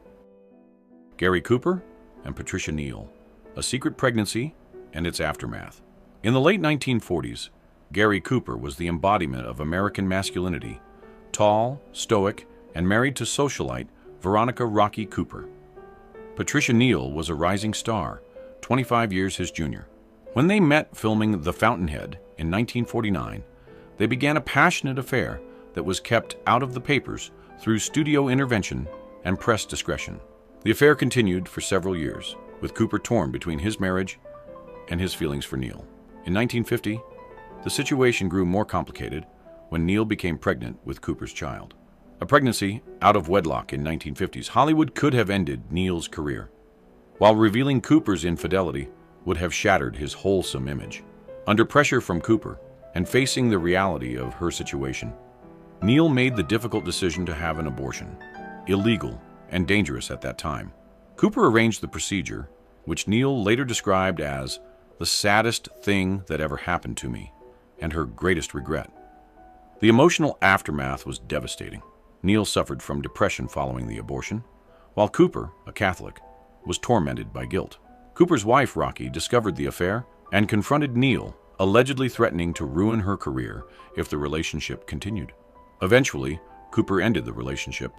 Gary Cooper and Patricia Neal, a secret pregnancy and its aftermath. In the late 1940s, Gary Cooper was the embodiment of American masculinity, tall, stoic, and married to socialite Veronica "Rocky" Cooper. Patricia Neal was a rising star, 25 years his junior. When they met filming The Fountainhead in 1949, they began a passionate affair that was kept out of the papers through studio intervention and press discretion. The affair continued for several years, with Cooper torn between his marriage and his feelings for Neal. In 1950, the situation grew more complicated when Neal became pregnant with Cooper's child. A pregnancy out of wedlock in 1950s, Hollywood could have ended Neal's career, while revealing Cooper's infidelity would have shattered his wholesome image. Under pressure from Cooper and facing the reality of her situation, Neal made the difficult decision to have an abortion, illegal and dangerous at that time. Cooper arranged the procedure, which Neal later described as the saddest thing that ever happened to me and her greatest regret. The emotional aftermath was devastating. Neal suffered from depression following the abortion, while Cooper, a Catholic, was tormented by guilt. Cooper's wife, Rocky, discovered the affair and confronted Neal, allegedly threatening to ruin her career if the relationship continued. Eventually, Cooper ended the relationship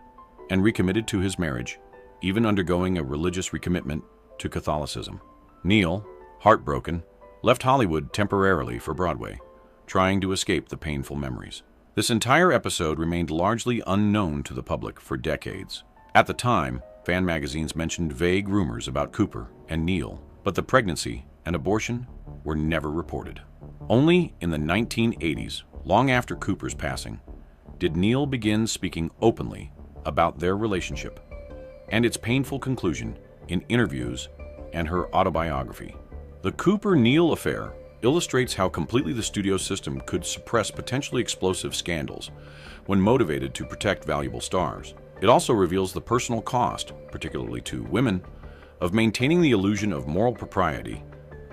and recommitted to his marriage, even undergoing a religious recommitment to Catholicism. Neal, heartbroken, left Hollywood temporarily for Broadway, trying to escape the painful memories. This entire episode remained largely unknown to the public for decades. At the time, fan magazines mentioned vague rumors about Cooper and Neal, but the pregnancy and abortion were never reported. Only in the 1980s, long after Cooper's passing, did Neal begin speaking openly about their relationship and its painful conclusion in interviews and her autobiography. The Cooper-Neal affair illustrates how completely the studio system could suppress potentially explosive scandals when motivated to protect valuable stars. It also reveals the personal cost, particularly to women, of maintaining the illusion of moral propriety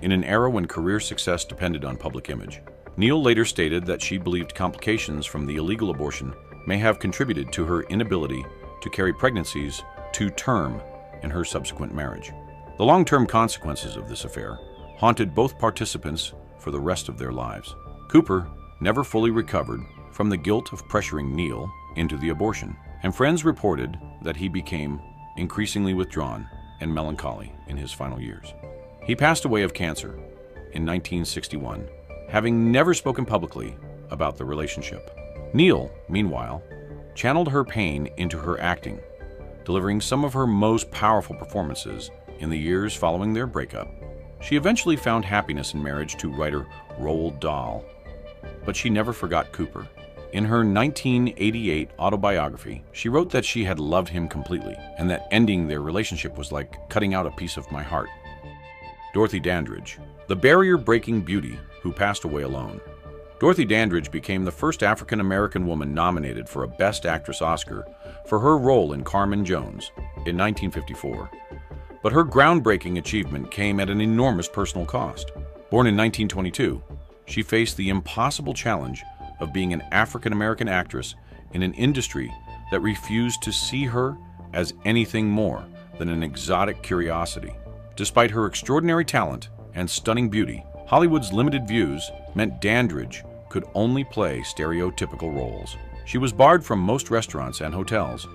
in an era when career success depended on public image. Neal later stated that she believed complications from the illegal abortion may have contributed to her inability to carry pregnancies to term in her subsequent marriage. The long-term consequences of this affair haunted both participants for the rest of their lives. Cooper never fully recovered from the guilt of pressuring Neal into the abortion, and friends reported that he became increasingly withdrawn and melancholy in his final years. He passed away of cancer in 1961, having never spoken publicly about the relationship. Neal, meanwhile, channeled her pain into her acting, delivering some of her most powerful performances in the years following their breakup. She eventually found happiness in marriage to writer Roald Dahl, but she never forgot Cooper. In her 1988 autobiography, she wrote that she had loved him completely and that ending their relationship was like cutting out a piece of my heart. Dorothy Dandridge, the barrier-breaking beauty who passed away alone. Dorothy Dandridge became the first African-American woman nominated for a Best Actress Oscar for her role in Carmen Jones in 1954. But her groundbreaking achievement came at an enormous personal cost. Born in 1922, she faced the impossible challenge of being an African-American actress in an industry that refused to see her as anything more than an exotic curiosity. Despite her extraordinary talent and stunning beauty, Hollywood's limited views meant Dandridge could only play stereotypical roles. She was barred from most restaurants and hotels,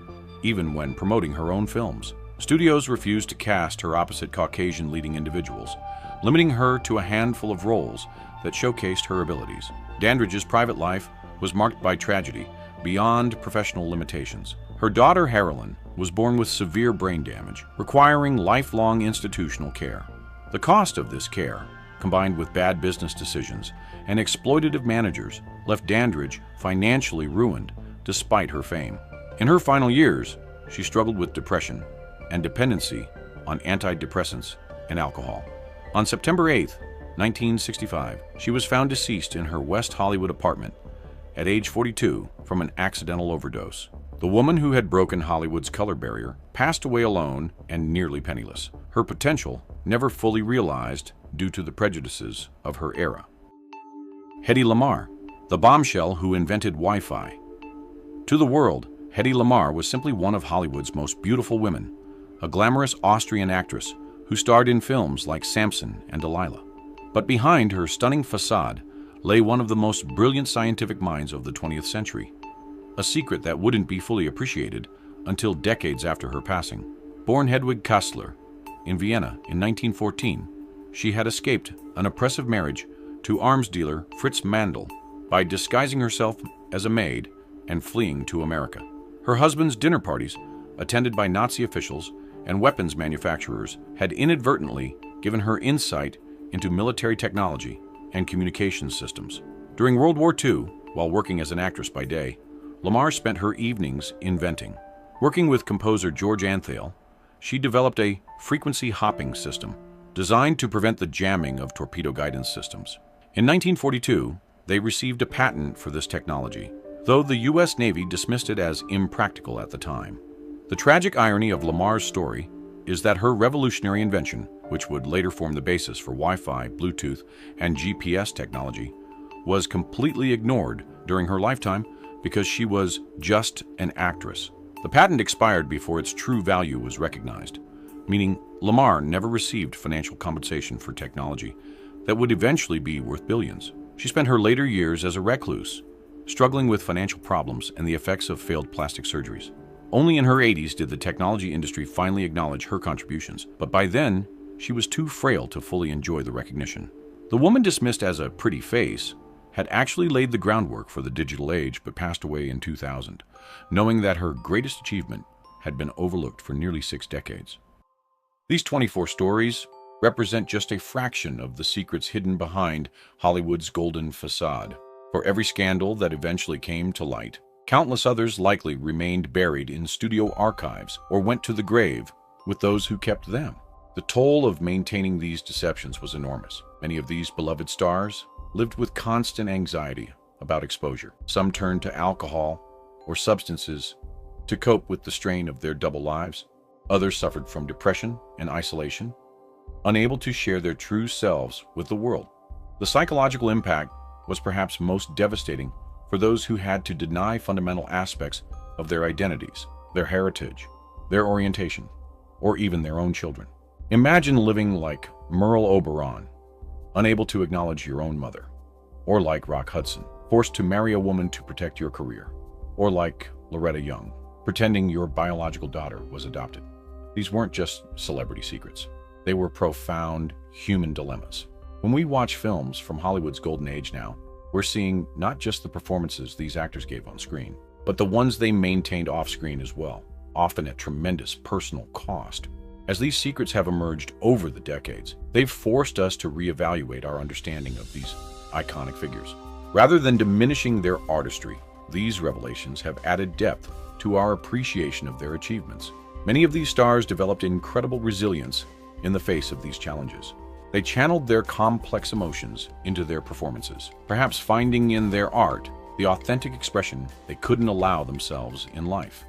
even when promoting her own films. Studios refused to cast her opposite Caucasian leading individuals, limiting her to a handful of roles that showcased her abilities. Dandridge's private life was marked by tragedy beyond professional limitations. Her daughter, Harolyn, was born with severe brain damage, requiring lifelong institutional care. The cost of this care, combined with bad business decisions and exploitative managers, left Dandridge financially ruined despite her fame. In her final years, she struggled with depression and dependency on antidepressants and alcohol. On September 8, 1965, she was found deceased in her West Hollywood apartment at age 42 from an accidental overdose. The woman who had broken Hollywood's color barrier passed away alone and nearly penniless, her potential never fully realized due to the prejudices of her era. Hedy Lamarr, the bombshell who invented Wi-Fi. To the world, Hedy Lamarr was simply one of Hollywood's most beautiful women, a glamorous Austrian actress who starred in films like Samson and Delilah. But behind her stunning facade lay one of the most brilliant scientific minds of the 20th century, a secret that wouldn't be fully appreciated until decades after her passing. Born Hedwig Kastler in Vienna in 1914, she had escaped an oppressive marriage to arms dealer Fritz Mandl by disguising herself as a maid and fleeing to America. Her husband's dinner parties, attended by Nazi officials and weapons manufacturers, had inadvertently given her insight into military technology and communications systems. During World War II, while working as an actress by day, Lamarr spent her evenings inventing. Working with composer George Antheil, she developed a frequency hopping system designed to prevent the jamming of torpedo guidance systems. In 1942, they received a patent for this technology, though the U.S. Navy dismissed it as impractical at the time. The tragic irony of Lamarr's story is that her revolutionary invention, which would later form the basis for Wi-Fi, Bluetooth, and GPS technology, was completely ignored during her lifetime because she was just an actress. The patent expired before its true value was recognized, meaning Lamarr never received financial compensation for technology that would eventually be worth billions. She spent her later years as a recluse, struggling with financial problems and the effects of failed plastic surgeries. Only in her 80s did the technology industry finally acknowledge her contributions, but by then, she was too frail to fully enjoy the recognition. The woman dismissed as a pretty face had actually laid the groundwork for the digital age but passed away in 2000, knowing that her greatest achievement had been overlooked for nearly 6 decades. These 24 stories represent just a fraction of the secrets hidden behind Hollywood's golden facade. For every scandal that eventually came to light, countless others likely remained buried in studio archives or went to the grave with those who kept them. The toll of maintaining these deceptions was enormous. Many of these beloved stars lived with constant anxiety about exposure. Some turned to alcohol or substances to cope with the strain of their double lives. Others suffered from depression and isolation, unable to share their true selves with the world. The psychological impact was perhaps most devastating for those who had to deny fundamental aspects of their identities, their heritage, their orientation, or even their own children. Imagine living like Merle Oberon, unable to acknowledge your own mother, or like Rock Hudson, forced to marry a woman to protect your career, or like Loretta Young, pretending your biological daughter was adopted. These weren't just celebrity secrets. They were profound human dilemmas. When we watch films from Hollywood's golden age now, we're seeing not just the performances these actors gave on screen, but the ones they maintained off-screen as well, often at tremendous personal cost. As these secrets have emerged over the decades, they've forced us to reevaluate our understanding of these iconic figures. Rather than diminishing their artistry, these revelations have added depth to our appreciation of their achievements. Many of these stars developed incredible resilience in the face of these challenges. They channeled their complex emotions into their performances, perhaps finding in their art the authentic expression they couldn't allow themselves in life.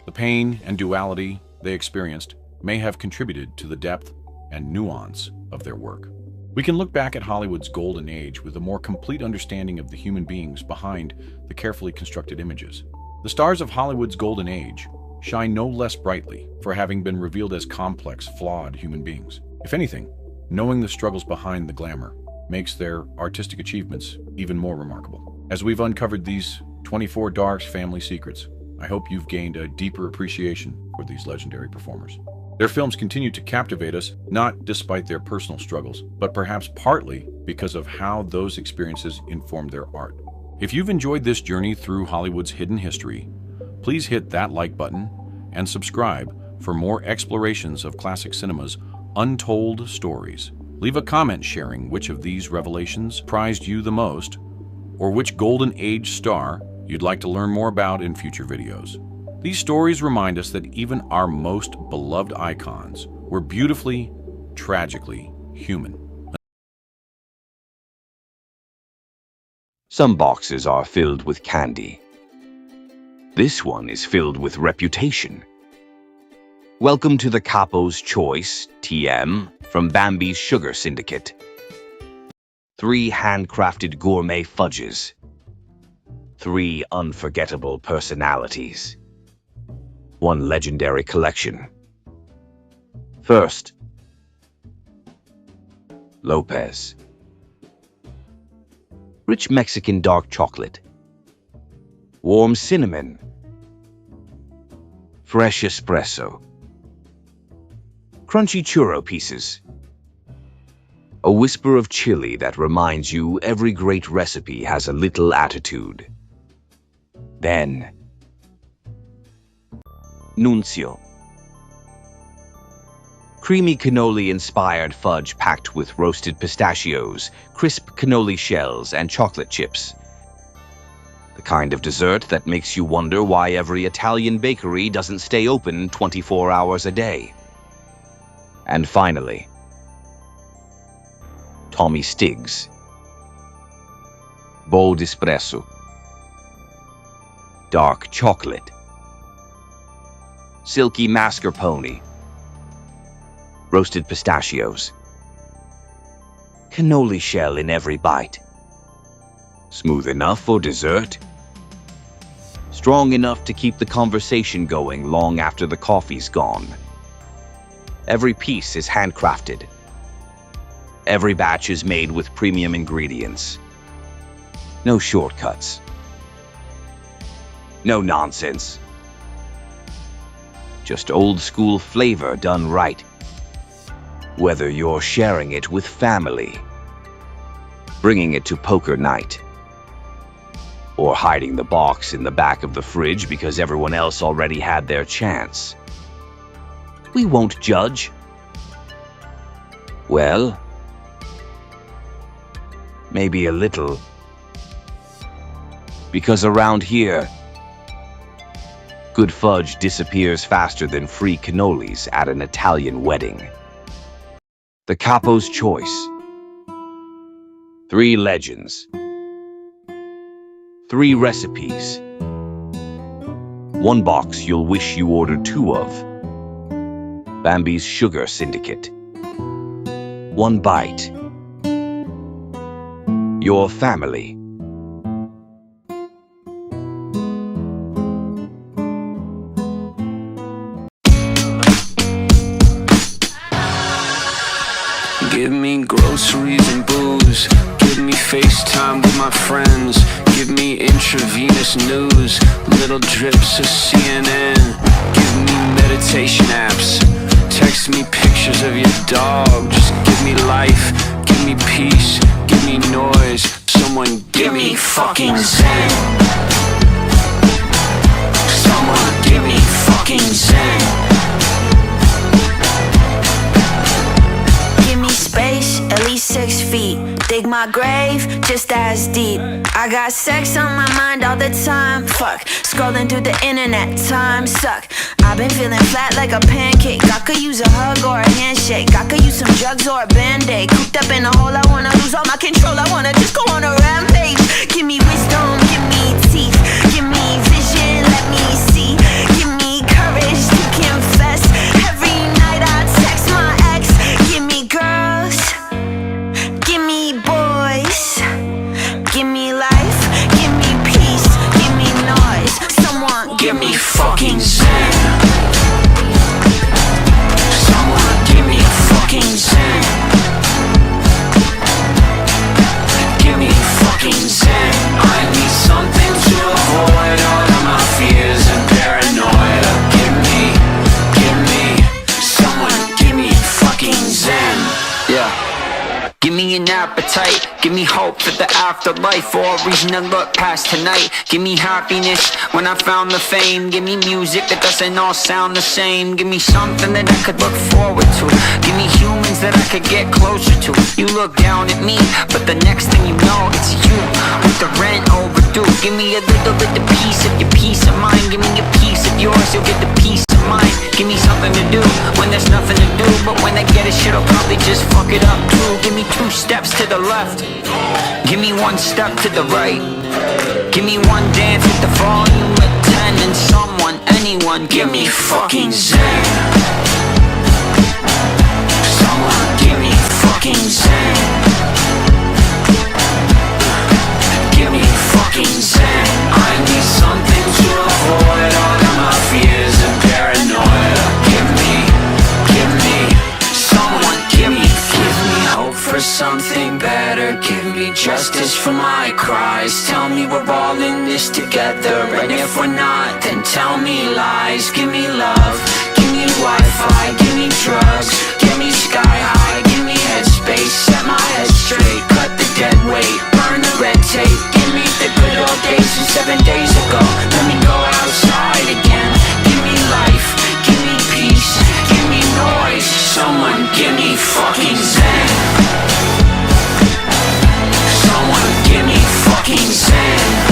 The pain and duality they experienced may have contributed to the depth and nuance of their work. We can look back at Hollywood's golden age with a more complete understanding of the human beings behind the carefully constructed images. The stars of Hollywood's golden age shine no less brightly for having been revealed as complex, flawed human beings. If anything, knowing the struggles behind the glamour makes their artistic achievements even more remarkable. As we've uncovered these 24 Darks family secrets, I hope you've gained a deeper appreciation for these legendary performers. Their films continue to captivate us, not despite their personal struggles, but perhaps partly because of how those experiences informed their art. If you've enjoyed this journey through Hollywood's hidden history, please hit that like button and subscribe for more explorations of classic cinema's untold stories. Leave a comment sharing which of these revelations prized you the most, or which golden age star you'd like to learn more about in future videos. These stories remind us that even our most beloved icons were beautifully, tragically human. Some boxes are filled with candy. This one is filled with reputation. Welcome to the Capo's Choice, TM, from Bambi's Sugar Syndicate. 3 handcrafted gourmet fudges. 3 unforgettable personalities. 1 legendary collection. First, Lopez. Rich Mexican dark chocolate. Warm cinnamon. Fresh espresso. Crunchy churro pieces. A whisper of chili that reminds you every great recipe has a little attitude. Then, Nuncio. Creamy cannoli-inspired fudge packed with roasted pistachios, crisp cannoli shells, and chocolate chips. The kind of dessert that makes you wonder why every Italian bakery doesn't stay open 24 hours a day. And finally, Tommy Stiggs. Bold espresso. Dark chocolate. Silky mascarpone. Roasted pistachios. Cannoli shell in every bite. Smooth enough for dessert. Strong enough to keep the conversation going long after the coffee's gone. Every piece is handcrafted. Every batch is made with premium ingredients. No shortcuts. No nonsense. Just old school flavor done right. Whether you're sharing it with family, bringing it to poker night, or hiding the box in the back of the fridge because everyone else already had their chance. We won't judge. Well, maybe a little. Because around here, good fudge disappears faster than free cannolis at an Italian wedding. The Capo's Choice. 3 legends. 3 recipes. 1 box you'll wish you ordered 2 of. Bambi's Sugar Syndicate. 1 bite. Your family. Give me groceries and booze. Give me FaceTime with my friends. Give me intravenous news. Little drips of CNN. Give me meditation apps. Text me pictures of your dog. Just give me life. Give me peace. Give me noise. Someone give me fucking zen. Someone give me fucking zen. At least 6 feet. Dig my grave just as deep. I got sex on my mind all the time. Fuck, scrolling through the internet, time suck. I've been feeling flat like a pancake. I could use a hug or a handshake. I could use some drugs or a band-aid. Cooped up in a hole, I wanna lose all my control. I wanna just go on a rampage. Give me wisdom, give me teeth. Give me vision, let me see. Give me courage to confess. Every night I text my ex. Give me girls. Give me boys, give me life, give me peace, give me noise. Someone give me fucking zen. Someone give me fucking zen. Give me fucking zen. I need something to avoid all of my fears and paranoia. Give me, someone give me fucking zen. Yeah. Give me an appetite, give me hope for the afterlife, or a reason to look past tonight. Give me happiness when I found the fame. Give me music that doesn't all sound the same. Give me something that I could look forward to. Give me humans that I could get closer to. You look down at me, but the next thing you know, it's you with the rent overdue. Give me a little bit of piece of your peace of mind. Give me a piece of yours, you'll get the peace of mind. Give me something to do when there's nothing to do, but when I get it, shit'll probably just fuck it up too. Give me 2 steps to the left. Give me 1 step to the right. Give me 1 dance with the volume at 10. pretending someone, anyone, give me fucking zen. Someone give me fucking zen. Give me fucking zen. I need something to avoid all of my fears and paranoia. Give me someone, give me hope for something better. Give me justice for my cries. Tell me we're all in this together, and if we're not, then tell me lies. Give me love, give me Wi-Fi, give me drugs, give me sky high, give me headspace. Set my head straight, cut the dead weight, burn the red tape. Give me the good old days from 7 days ago. Let me go outside again. Give me life, give me peace, give me noise. Someone give me fucking zen. Someone give me fucking zen.